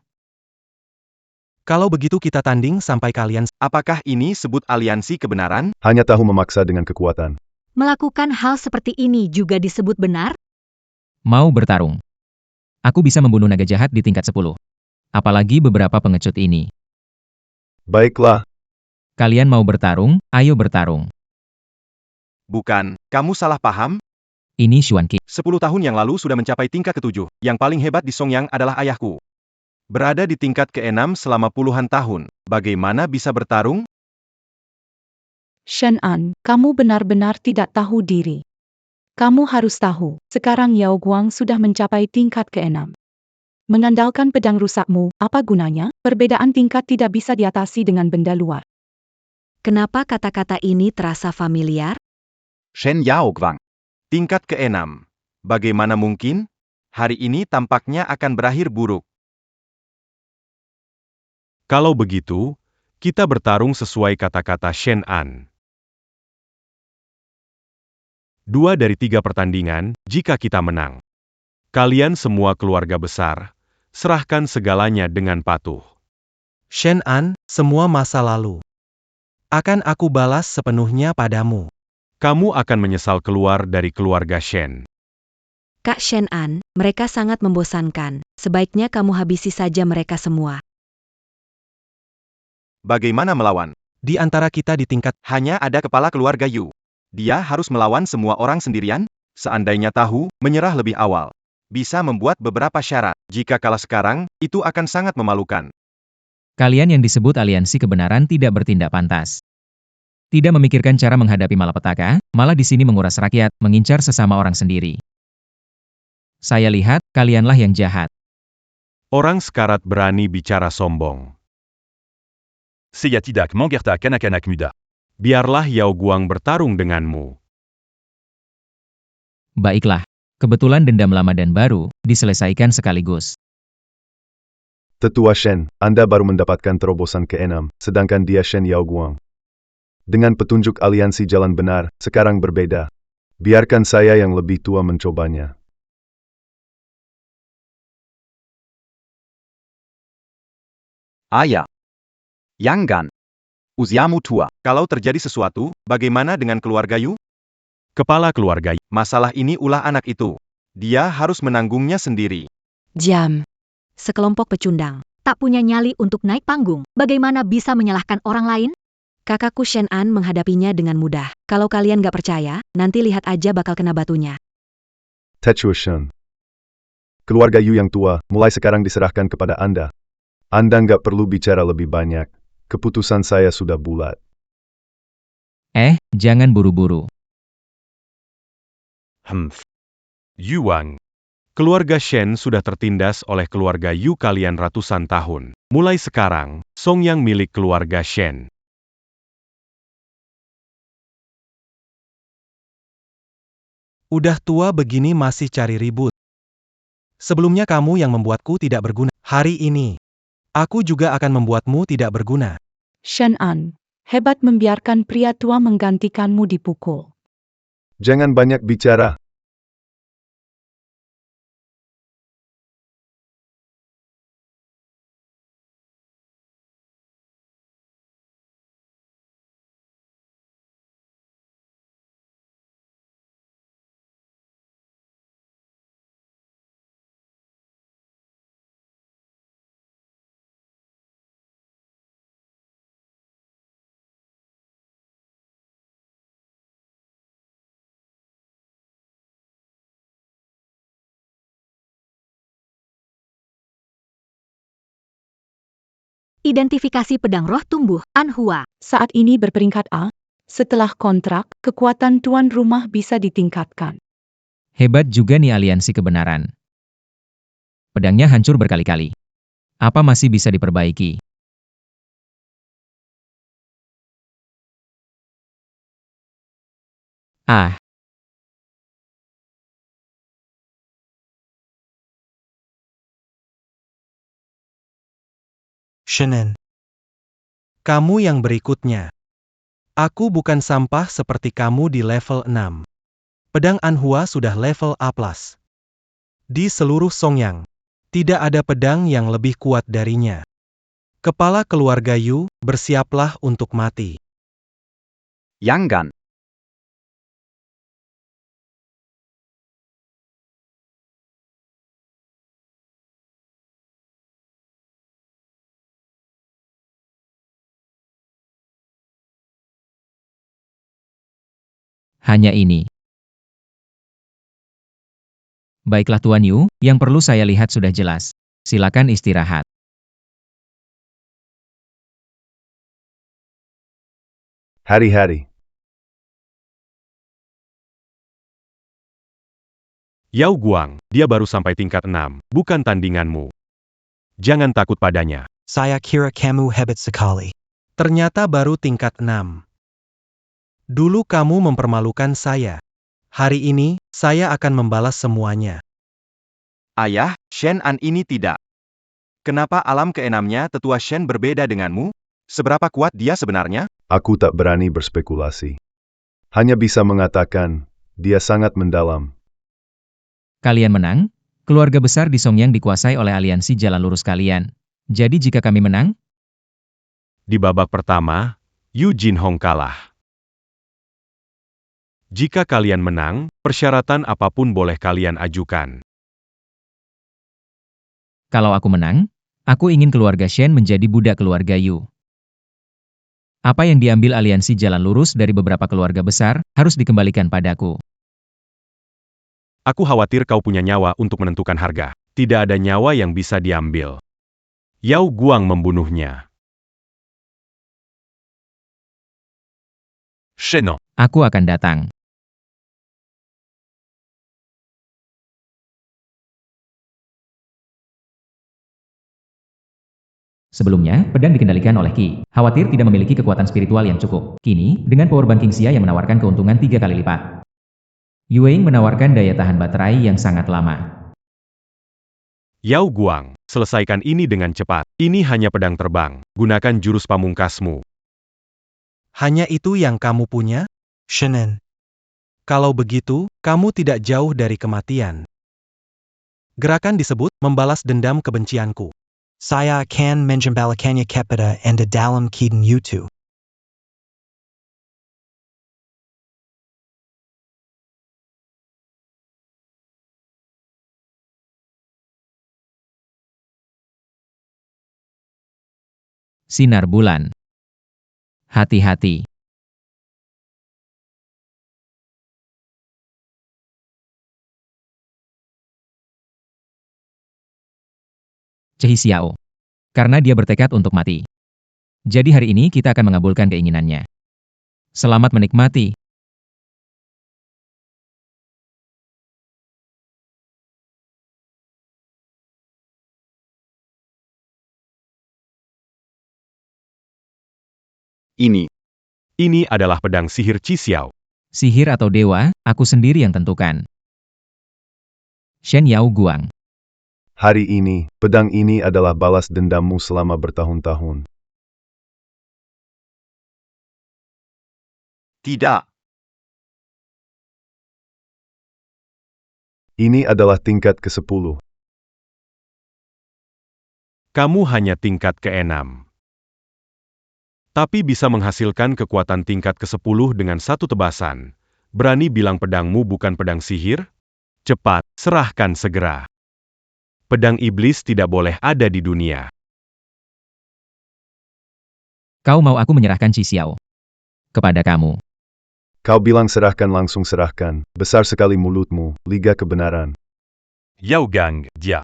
Kalau begitu kita tanding sampai kalian Apakah ini sebut aliansi kebenaran? Hanya tahu memaksa dengan kekuatan. Melakukan hal seperti ini juga disebut benar? Mau bertarung. Aku bisa membunuh naga jahat di tingkat 10. Apalagi beberapa pengecut ini. Baiklah, Kalian mau bertarung? Ayo bertarung. Bukan, kamu salah paham? Ini Xuanqi. 10 tahun yang lalu sudah mencapai tingkat ke-7. Yang paling hebat di Songyang adalah ayahku. Berada di tingkat ke-6 selama puluhan tahun. Bagaimana bisa bertarung? Shen An, kamu benar-benar tidak tahu diri. Kamu harus tahu, sekarang Yao Guang sudah mencapai tingkat ke-6. Mengandalkan pedang rusakmu, apa gunanya? Perbedaan tingkat tidak bisa diatasi dengan benda luar. Kenapa kata-kata ini terasa familiar? Shen Yao Guang. Tingkat ke-6. Bagaimana mungkin? Hari ini tampaknya akan berakhir buruk. Kalau begitu, kita bertarung sesuai kata-kata Shen An. 2 dari 3 pertandingan, jika kita menang. Kalian semua keluarga besar, serahkan segalanya dengan patuh. Shen An, semua masa lalu akan aku balas sepenuhnya padamu. Kamu akan menyesal keluar dari keluarga Shen. Kak Shen An, mereka sangat membosankan. Sebaiknya kamu habisi saja mereka semua. Bagaimana melawan? Di antara kita di tingkat Hanya ada kepala keluarga Yu. Dia harus melawan semua orang sendirian? Seandainya tahu, menyerah lebih awal. Bisa membuat beberapa syarat. Jika kalah sekarang, itu akan sangat memalukan. Kalian yang disebut aliansi kebenaran tidak bertindak pantas. Tidak memikirkan cara menghadapi malapetaka, malah di sini menguras rakyat, mengincar sesama orang sendiri. Saya lihat, kalianlah yang jahat. Orang sekarat berani bicara sombong. Seyatidak Mangerta Kanakanak Muda. Biarlah Yao Guang bertarung denganmu. Baiklah. Kebetulan dendam lama dan baru, diselesaikan sekaligus. Tetua Shen, Anda baru mendapatkan terobosan ke-6, sedangkan dia Shen Yao Guang. Dengan petunjuk aliansi jalan benar, sekarang berbeda. Biarkan saya yang lebih tua mencobanya. Aya. Yanggan. Usiamu tua. Kalau terjadi sesuatu, bagaimana dengan keluarga Yu? Kepala keluarga Yu. Masalah ini ulah anak itu. Dia harus menanggungnya sendiri. Jam. Sekelompok pecundang. Tak punya nyali untuk naik panggung. Bagaimana bisa menyalahkan orang lain? Kakakku Shen An menghadapinya dengan mudah. Kalau kalian gak percaya, nanti lihat aja bakal kena batunya. Tetua Shen. Keluarga Yu yang tua, mulai sekarang diserahkan kepada Anda. Anda nggak perlu bicara lebih banyak. Keputusan saya sudah bulat. Jangan buru-buru. Yuang. Keluarga Shen sudah tertindas oleh keluarga Yu kalian ratusan tahun. Mulai sekarang, Songyang milik keluarga Shen. udah tua begini masih cari ribut. Sebelumnya kamu yang membuatku tidak berguna. Hari ini, aku juga akan membuatmu tidak berguna. Shen An, hebat membiarkan pria tua menggantikanmu dipukul. Jangan banyak bicara. Identifikasi pedang roh tumbuh, Anhua. Saat ini berperingkat A. Setelah kontrak, kekuatan tuan rumah bisa ditingkatkan. Hebat juga nih aliansi kebenaran. Pedangnya hancur berkali-kali. Apa masih bisa diperbaiki? Ah, Shannon. Kamu yang berikutnya. Aku bukan sampah seperti kamu di level 6. Pedang Anhua sudah level A+. Di seluruh Songyang, tidak ada pedang yang lebih kuat darinya. Kepala keluarga Yu, bersiaplah untuk mati. Yangan. Hanya ini. Baiklah Tuan Yu, yang perlu saya lihat sudah jelas. Silakan istirahat. Hari-hari. Yao Guang, dia baru sampai tingkat 6, bukan tandinganmu. Jangan takut padanya. Saya kira kamu hebat sekali. Ternyata baru tingkat 6. Dulu kamu mempermalukan saya. Hari ini, saya akan membalas semuanya. Ayah, Shen An ini tidak. Kenapa alam keenamnya tetua Shen berbeda denganmu? Seberapa kuat dia sebenarnya? Aku tak berani berspekulasi. Hanya bisa mengatakan, dia sangat mendalam. Kalian menang? Keluarga besar di Songyang dikuasai oleh aliansi jalan lurus kalian. Jadi jika kami menang? Di babak pertama, Yu Jinhong kalah. Jika kalian menang, persyaratan apapun boleh kalian ajukan. Kalau aku menang, aku ingin keluarga Shen menjadi budak keluarga Yu. Apa yang diambil aliansi jalan lurus dari beberapa keluarga besar, harus dikembalikan padaku. Aku khawatir kau punya nyawa untuk menentukan harga. Tidak ada nyawa yang bisa diambil. Yao Guang membunuhnya. Shen An. Aku akan datang. Sebelumnya, pedang dikendalikan oleh Qi. Khawatir tidak memiliki kekuatan spiritual yang cukup. Kini, dengan powerbank King Xia yang menawarkan keuntungan 3 kali lipat. Yueing menawarkan daya tahan baterai yang sangat lama. Yao Guang, selesaikan ini dengan cepat. Ini hanya pedang terbang. Gunakan jurus pamungkasmu. Hanya itu yang kamu punya? Shenen. Kalau begitu, kamu tidak jauh dari kematian. Gerakan disebut membalas dendam kebencianku. Saya akan menjembalikannya kepada Anda dalam keadaan utuh. Sinar bulan. Hati-hati. Cehi Xiao. Karena dia bertekad untuk mati. Jadi hari ini kita akan mengabulkan keinginannya. Selamat menikmati. Ini adalah pedang sihir Qi Xiao. Sihir atau dewa, aku sendiri yang tentukan. Shen Yao Guang. Hari ini, pedang ini adalah balas dendammu selama bertahun-tahun. Tidak. Ini adalah tingkat ke-10. Kamu hanya tingkat ke-6. Tapi bisa menghasilkan kekuatan tingkat ke-10 dengan satu tebasan. Berani bilang pedangmu bukan pedang sihir? Cepat, serahkan segera. Pedang iblis tidak boleh ada di dunia. Kau mau aku menyerahkan Qi Xiao kepada kamu. Kau bilang serahkan langsung serahkan. Besar sekali mulutmu, Liga Kebenaran. Yao Gang, dia.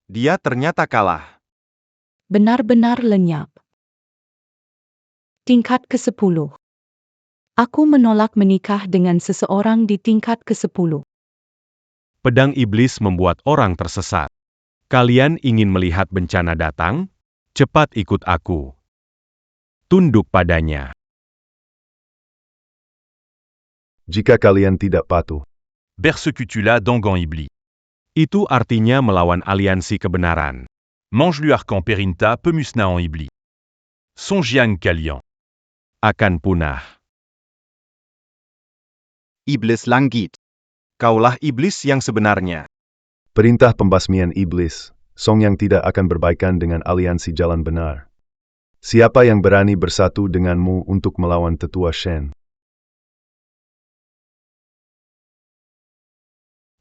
Dia ternyata kalah. Benar-benar lenyap. Tingkat ke-10. Aku menolak menikah dengan seseorang di tingkat ke-10. Pedang iblis membuat orang tersesat. Kalian ingin melihat bencana datang? Cepat ikut aku. Tunduk padanya. Jika kalian tidak patuh, Persecutula d'Angan Iblis. Itu artinya melawan aliansi kebenaran. Mange-lui Arcan Perinta Pemusna en Iblis. Son Jiang Kalian. akan punah. Iblis Langgit. Kaulah iblis yang sebenarnya. Perintah pembasmian iblis, Song Yang tidak akan berbaikan dengan aliansi jalan benar. Siapa yang berani bersatu denganmu untuk melawan tetua Shen?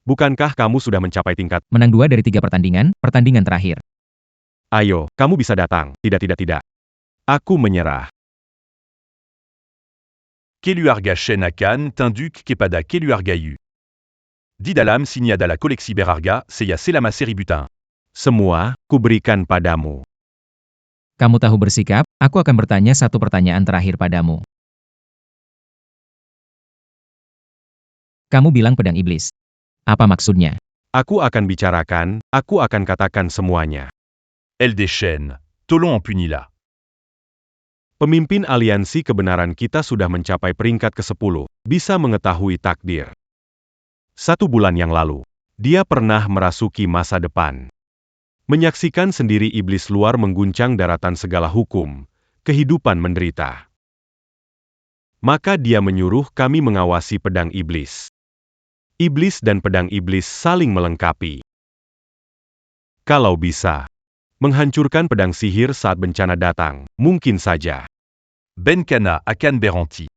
Bukankah kamu sudah mencapai tingkat? Menang 2 dari 3 pertandingan, pertandingan terakhir. Ayo, kamu bisa datang. Tidak. Aku menyerah. Keluarga Shen Akan, Tinduk Kepada Keluarga Yu. Didalam Signada la Koleksi Berharga, Seya Selama Seributin. Semua, kuberikan padamu. Kamu tahu bersikap, aku akan bertanya satu pertanyaan terakhir padamu. Kamu bilang pedang iblis. Apa maksudnya? Aku akan bicarakan, aku akan katakan semuanya. Elle des Shen. Tolong en punila. Pemimpin aliansi kebenaran kita sudah mencapai peringkat ke-10, bisa mengetahui takdir. 1 bulan yang lalu, dia pernah merasuki masa depan. Menyaksikan sendiri iblis luar mengguncang daratan segala hukum, kehidupan menderita. Maka dia menyuruh kami mengawasi pedang iblis. Iblis dan pedang iblis saling melengkapi. Kalau bisa, menghancurkan pedang sihir saat bencana datang, mungkin saja. Benkana Akan Beranti.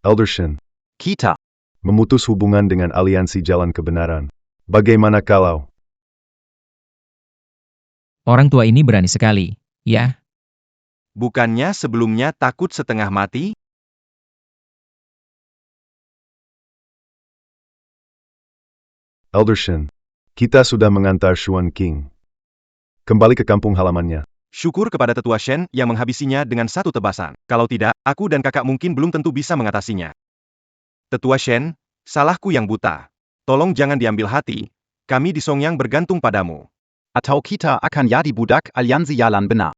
Elder Shen, Kita. memutus hubungan dengan aliansi jalan kebenaran. Bagaimana kalau? Orang tua ini berani sekali, ya? Bukannya sebelumnya takut setengah mati? Elder Shen, kita sudah mengantar Xuan King kembali ke kampung halamannya. Syukur kepada tetua Shen yang menghabisinya dengan 1 tebasan. Kalau tidak, aku dan kakak mungkin belum tentu bisa mengatasinya. Tetua Shen, salahku yang buta. Tolong jangan diambil hati, kami di Songyang bergantung padamu. Atau kita akan jadi budak aliansi jalan benar.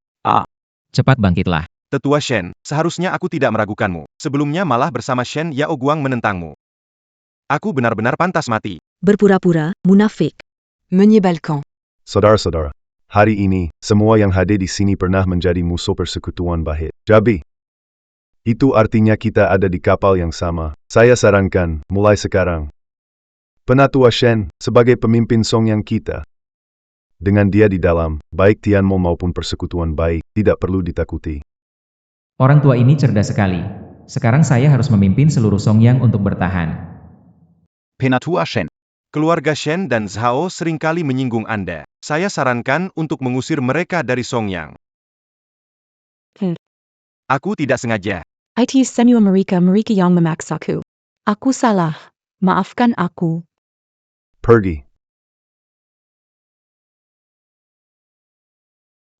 Cepat bangkitlah. Tetua Shen, seharusnya aku tidak meragukanmu. Sebelumnya malah bersama Shen Yao Guang menentangmu. Aku benar-benar pantas mati. Berpura-pura, munafik. Menyebalkan. Saudara-saudara, hari ini, semua yang hadir di sini pernah menjadi musuh persekutuan Bahit. Jadi, itu artinya kita ada di kapal yang sama. Saya sarankan, mulai sekarang, Penatua Shen, sebagai pemimpin Songyang kita, dengan dia di dalam, baik Tianmo maupun persekutuan baik, tidak perlu ditakuti. Orang tua ini cerdas sekali. Sekarang saya harus memimpin seluruh Songyang untuk bertahan. Penatua Shen. Keluarga Shen dan Zhao seringkali menyinggung Anda. Saya sarankan untuk mengusir mereka dari Songyang. Aku tidak sengaja. IT Semua Mereka yang memaksaku. Aku salah. Maafkan aku. Pergi.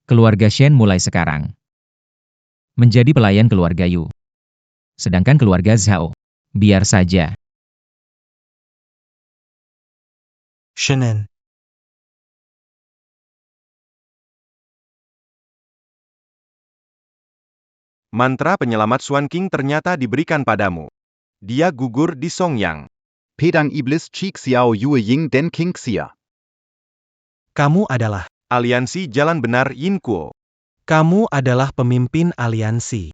Keluarga Shen mulai sekarang menjadi pelayan keluarga Yu. Sedangkan keluarga Zhao, biar saja. Shinin. Mantra penyelamat Xuan King ternyata diberikan padamu. Dia gugur di Songyang. Pedang Iblis Chik Xiao Yue Ying Den King Xia. Kamu adalah. Aliansi Jalan Benar Yin Kuo. Kamu adalah pemimpin aliansi.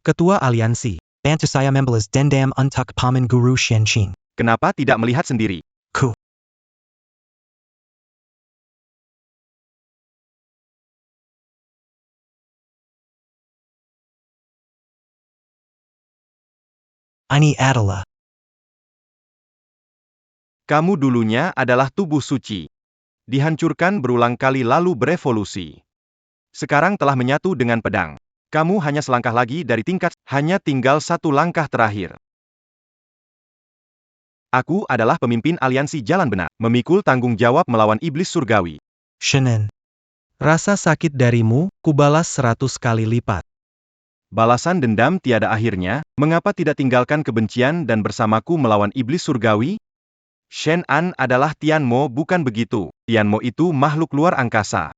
Ketua aliansi. Bantasaya Membelas Dendam Untuk Paman Guru Shenqing. Kenapa tidak melihat sendiri? Ku. Ani adalah. Kamu dulunya adalah tubuh suci. Dihancurkan berulang kali lalu berevolusi. Sekarang telah menyatu dengan pedang. Kamu hanya selangkah lagi dari tingkat, hanya tinggal 1 langkah terakhir. Aku adalah pemimpin aliansi Jalan Benar, memikul tanggung jawab melawan iblis surgawi. Shinin. Rasa sakit darimu, kubalas 100 kali lipat. Balasan dendam tiada akhirnya, mengapa tidak tinggalkan kebencian dan bersamaku melawan iblis surgawi? Shen An adalah Tianmo bukan begitu, Tianmo itu makhluk luar angkasa.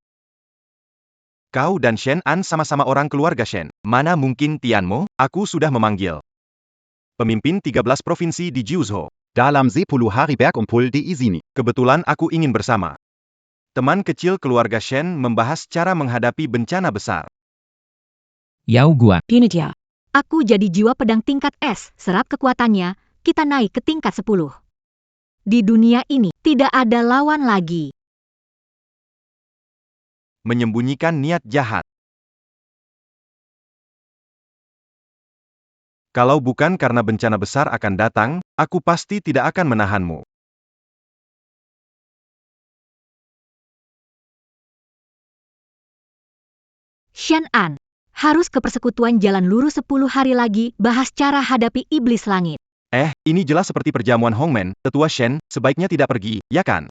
Kau dan Shen An sama-sama orang keluarga Shen, mana mungkin Tianmo, aku sudah memanggil. Pemimpin 13 provinsi di Jiuzhou. Dalam 10 hari berkumpul di sini. Kebetulan aku ingin bersama. Teman kecil keluarga Shen membahas cara menghadapi bencana besar. Yao Guang, Punidia. Aku jadi jiwa pedang tingkat S, serap kekuatannya, kita naik ke tingkat 10. Di dunia ini, tidak ada lawan lagi. Menyembunyikan niat jahat. Kalau bukan karena bencana besar akan datang, aku pasti tidak akan menahanmu. Xian'an, harus ke persekutuan jalan lurus 10 hari lagi, bahas cara hadapi iblis langit. Ini jelas seperti perjamuan Hongmen, tetua Shen, sebaiknya tidak pergi, ya kan?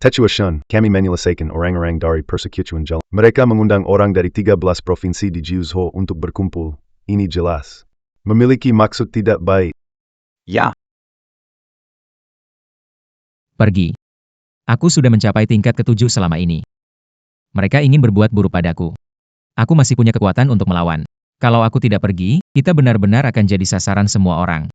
Tetua Shen, kami menyelesaikan orang-orang dari persekutuan jalan. Mereka mengundang orang dari 13 provinsi di Jiuzhou untuk berkumpul. Ini jelas memiliki maksud tidak baik. Ja, pergi. Aku sudah mencapai tingkat ke-7 selama ini. Mereka ingin berbuat buruk padaku. Aku masih punya kekuatan untuk melawan. Kalau aku tidak pergi, kita benar-benar akan jadi sasaran semua orang.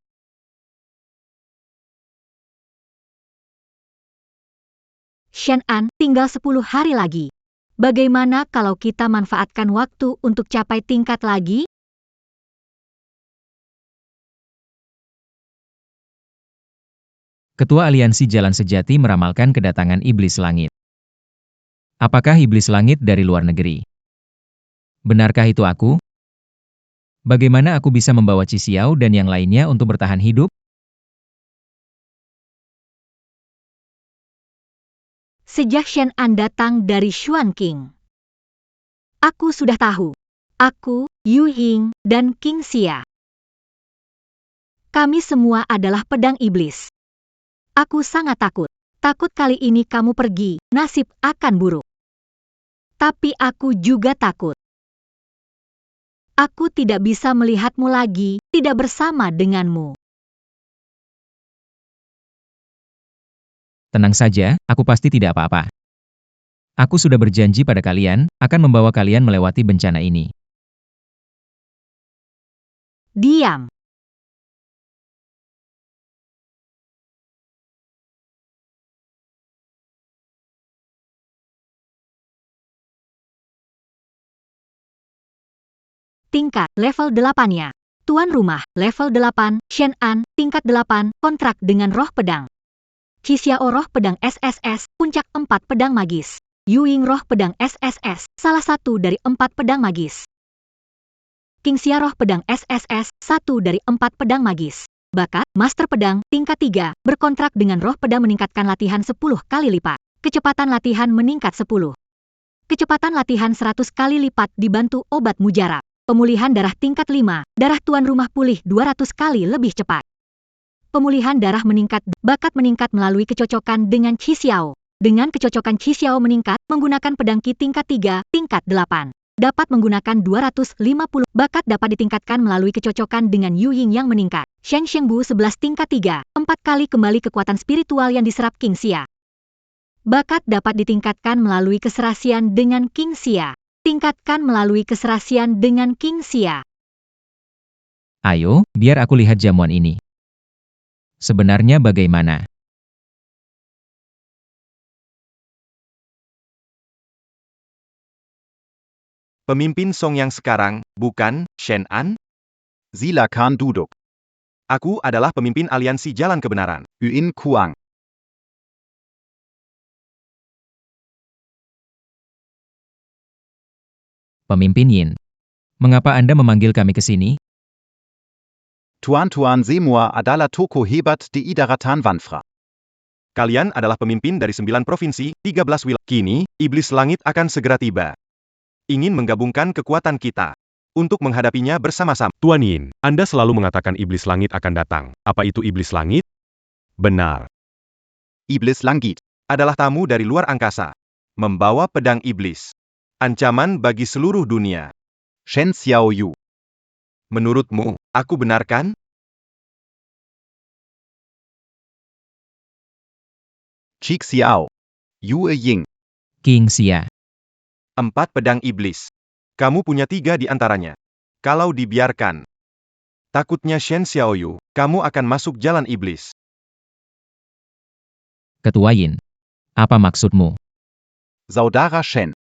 Xian'an, tinggal 10 hari lagi. Bagaimana kalau kita manfaatkan waktu untuk capai tingkat lagi? Ketua Aliansi Jalan Sejati meramalkan kedatangan iblis langit. Apakah iblis langit dari luar negeri? Benarkah itu aku? Bagaimana aku bisa membawa Qi Xiao dan yang lainnya untuk bertahan hidup? Sejak Xian'an datang dari Xuanqing, aku sudah tahu. Aku, Yu Ying, dan King Xia. Kami semua adalah pedang iblis. Aku sangat takut. Takut kali ini kamu pergi, nasib akan buruk. Tapi aku juga takut. Aku tidak bisa melihatmu lagi, tidak bersama denganmu. Tenang saja, aku pasti tidak apa-apa. Aku sudah berjanji pada kalian, akan membawa kalian melewati bencana ini. Diam. Tingkat level 8-nya. Tuan rumah, level 8, Xian'an, tingkat 8, kontrak dengan roh pedang. Qi Xiao roh pedang SSS, puncak 4 pedang magis. Yu Ying roh pedang SSS, salah satu dari 4 pedang magis. King Xia roh pedang SSS, 1 dari 4 pedang magis. Bakat, Master Pedang, tingkat 3, berkontrak dengan roh pedang meningkatkan latihan 10 kali lipat. Kecepatan latihan meningkat 10. Kecepatan latihan 100 kali lipat dibantu obat mujarab. Pemulihan darah tingkat 5, darah tuan rumah pulih 200 kali lebih cepat. Pemulihan darah meningkat, bakat meningkat melalui kecocokan dengan Qi Xiao. Dengan kecocokan Qi Xiao meningkat, menggunakan pedang Qi tingkat 3, tingkat 8. Dapat menggunakan 250, bakat dapat ditingkatkan melalui kecocokan dengan Yu Ying yang meningkat. Sheng Shengbu 11 tingkat 3, 4 kali kembali kekuatan spiritual yang diserap King Xia. Bakat dapat ditingkatkan melalui keserasian dengan King Xia. Tingkatkan melalui keserasian dengan King Xia. Ayo, biar aku lihat jamuan ini. Sebenarnya bagaimana? Pemimpin Song yang sekarang, bukan, Xian'an? Sila Khan duduk. Aku adalah pemimpin aliansi jalan kebenaran. Yuin Kuang. Pemimpin Yin. Mengapa Anda memanggil kami ke sini? Tuan-tuan semua adalah tokoh hebat di Idaratan Wanfra. Kalian adalah pemimpin dari 9 provinsi, 13 wilayah. Kini, iblis langit akan segera tiba. Ingin menggabungkan kekuatan kita untuk menghadapinya bersama-sama. Tuan Yin, Anda selalu mengatakan iblis langit akan datang. Apa itu iblis langit? Benar. Iblis Langit. Adalah tamu dari luar angkasa. Membawa pedang iblis. Ancaman bagi seluruh dunia. Shen Xiao Yu. Menurutmu, aku benar kan? Qi Xiao. Yu Ying. King Xia. 4 pedang iblis. Kamu punya 3 di antaranya. Kalau dibiarkan, takutnya Shen Xiaoyu, kamu akan masuk jalan iblis. Ketua Yin. Apa maksudmu? Saudara Shen,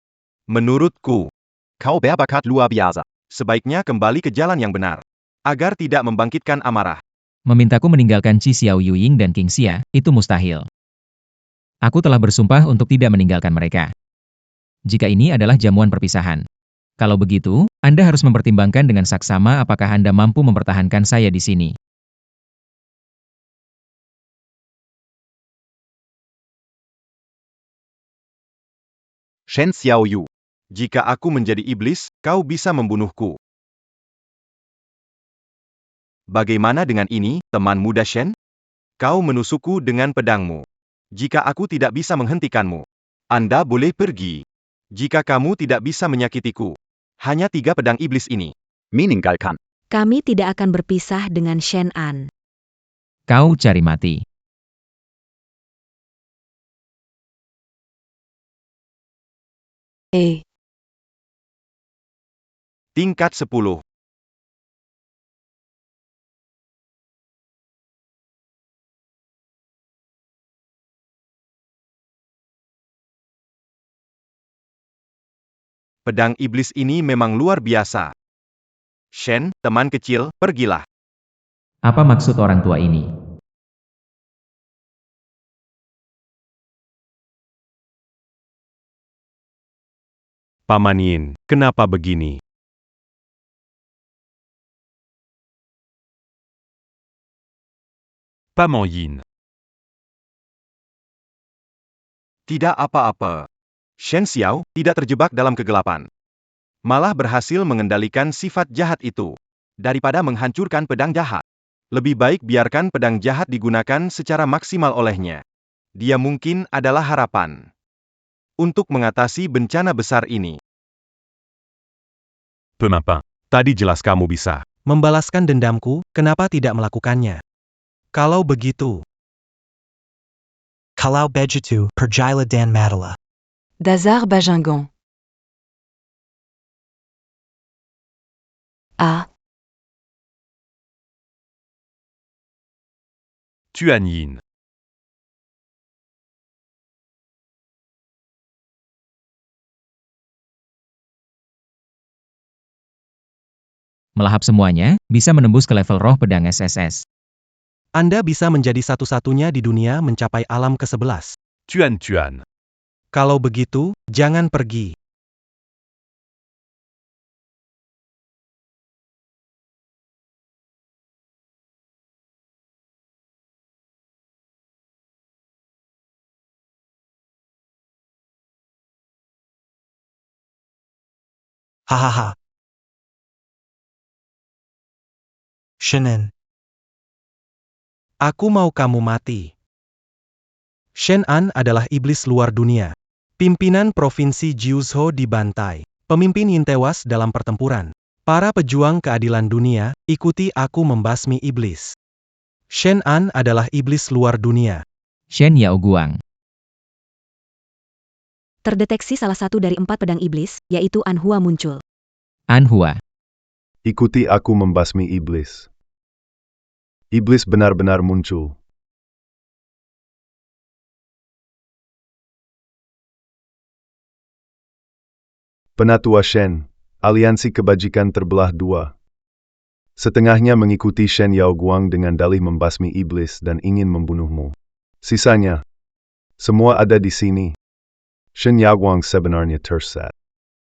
Menurutku, kau berbakat luar biasa. sebaiknya kembali ke jalan yang benar. Agar tidak membangkitkan amarah. Memintaku meninggalkan Qi Xiao Yuying dan King Xia, itu mustahil. Aku telah bersumpah untuk tidak meninggalkan mereka. Jika ini adalah jamuan perpisahan. Kalau begitu, Anda harus mempertimbangkan dengan saksama apakah Anda mampu mempertahankan saya di sini. Shen Xiaoyu, Jika aku menjadi iblis, kau bisa membunuhku. Bagaimana dengan ini, teman muda Shen? Kau menusukku dengan pedangmu. Jika aku tidak bisa menghentikanmu, Anda boleh pergi. Jika kamu tidak bisa menyakitiku, hanya 3 pedang iblis ini. meninggalkan. Kami tidak akan berpisah dengan Shen An. Kau cari mati. Tingkat 10. Pedang iblis ini memang luar biasa. Shen, teman kecil, pergilah. Apa maksud orang tua ini? Paman Yin, kenapa begini? Paman Yin. Tidak apa-apa. Shen Xiao tidak terjebak dalam kegelapan. Malah berhasil mengendalikan sifat jahat itu. Daripada menghancurkan pedang jahat. Lebih baik biarkan pedang jahat digunakan secara maksimal olehnya. Dia mungkin adalah harapan. Untuk mengatasi bencana besar ini. Pemimpin. Tadi jelas kamu bisa. Membalaskan dendamku, kenapa tidak melakukannya? Kalau begitu, Kalau begitu, pergilah dan matilah. Dazar Bajangon. Ah, Tuan Yin. Melahap semuanya, bisa menembus ke level roh pedang SSS. Anda bisa menjadi satu-satunya di dunia mencapai alam ke-11. Tuan. Kalau begitu, jangan pergi. Hahaha. Shenan, Aku mau kamu mati. Shen An adalah iblis luar dunia. Pimpinan Provinsi Jiuzhou dibantai. Pemimpin Yin tewas dalam pertempuran. Para pejuang keadilan dunia, ikuti aku membasmi iblis. Shen An adalah iblis luar dunia. Shen Yao Guang. Terdeteksi salah satu dari 4 pedang iblis, yaitu Anhua muncul. Anhua. Ikuti aku membasmi iblis. Iblis benar-benar muncul. Penatua Shen, aliansi kebajikan terbelah 2. Setengahnya mengikuti Shen Yao Guang dengan dalih membasmi iblis dan ingin membunuhmu. Sisanya, semua ada di sini. Shen Yao Guang sebenarnya tersesat.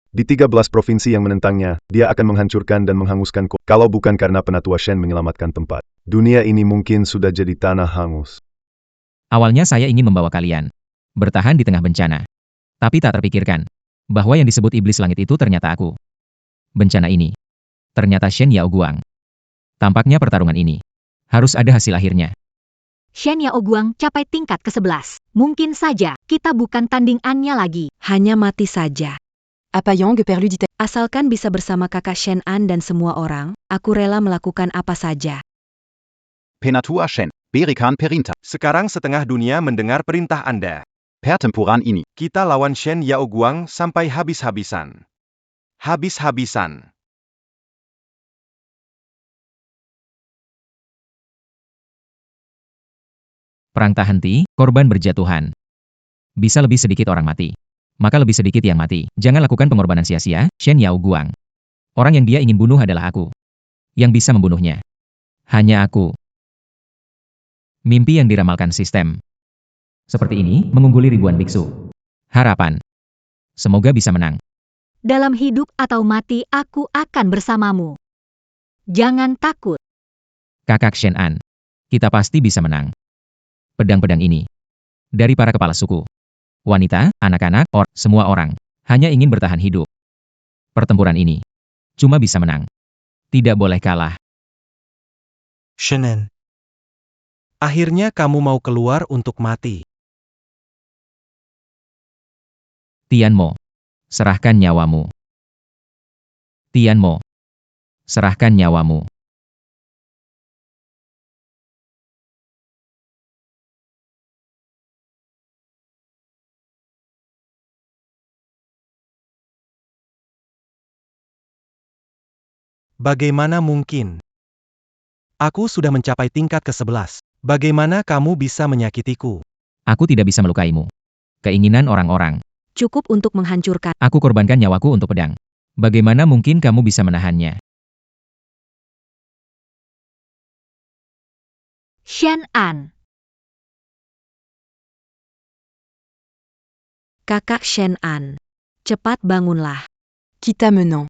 Di 13 provinsi yang menentangnya, dia akan menghancurkan dan menghanguskan kota. Kalau bukan karena Penatua Shen menyelamatkan tempat, dunia ini mungkin sudah jadi tanah hangus. Awalnya saya ingin membawa kalian bertahan di tengah bencana. Tapi tak terpikirkan bahwa yang disebut iblis langit itu ternyata aku. Bencana ini ternyata Shen Yao Guang. Tampaknya pertarungan ini harus ada hasil akhirnya. Shen Yao Guang capai tingkat ke-11. Mungkin saja, kita bukan tandingannya lagi. Hanya mati saja. Apayang perlu dit. Asalkan bisa bersama kakak Shen An dan semua orang, aku rela melakukan apa saja. Penatua Shen, berikan perintah. Sekarang setengah dunia mendengar perintah Anda. Pertempuran ini, Kita lawan Shen Yao Guang sampai habis-habisan. Habis-habisan. Perang tak henti, korban berjatuhan. bisa lebih sedikit orang mati. Maka lebih sedikit yang mati. Jangan lakukan pengorbanan sia-sia, Shen Yao Guang. Orang yang dia ingin bunuh adalah aku. Yang bisa membunuhnya. Hanya aku. Mimpi yang diramalkan sistem. Seperti ini, mengungguli ribuan biksu. Harapan. Semoga bisa menang. Dalam hidup atau mati aku akan bersamamu. Jangan takut. Kakak Shen An. Kita pasti bisa menang. Pedang-pedang ini. Dari para kepala suku. Wanita, anak-anak, semua orang. Hanya ingin bertahan hidup. Pertempuran ini. Cuma bisa menang. Tidak boleh kalah. Shen An. Akhirnya kamu mau keluar untuk mati. Tianmo. Serahkan nyawamu. Tianmo. Serahkan nyawamu. Bagaimana mungkin? Aku sudah mencapai tingkat ke-11. Bagaimana kamu bisa menyakitiku? Aku tidak bisa melukaimu. Keinginan orang-orang. Cukup untuk menghancurkan. Aku korbankan nyawaku untuk pedang. Bagaimana mungkin kamu bisa menahannya? Shen An. Kakak Shen An. Cepat bangunlah. Kita menang.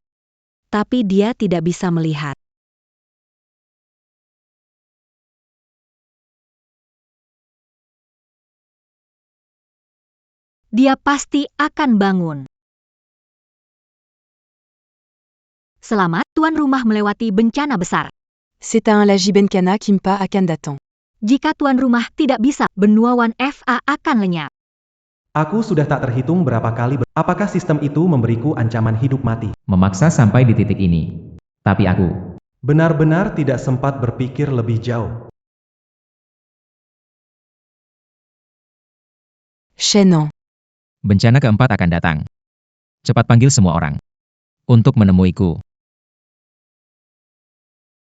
Tapi dia tidak bisa melihat. Dia pasti akan bangun. Selamat, tuan rumah melewati bencana besar. C'est un Lajibenkana Kimpa akan datang. Jika tuan rumah tidak bisa, benua Wan Fa akan lenyap. Aku sudah tak terhitung berapa kali. Apakah sistem itu memberiku ancaman hidup mati? Memaksa sampai di titik ini. Tapi aku. Benar-benar tidak sempat berpikir lebih jauh. Shen An. Bencana keempat akan datang. Cepat panggil semua orang. Untuk menemuiku.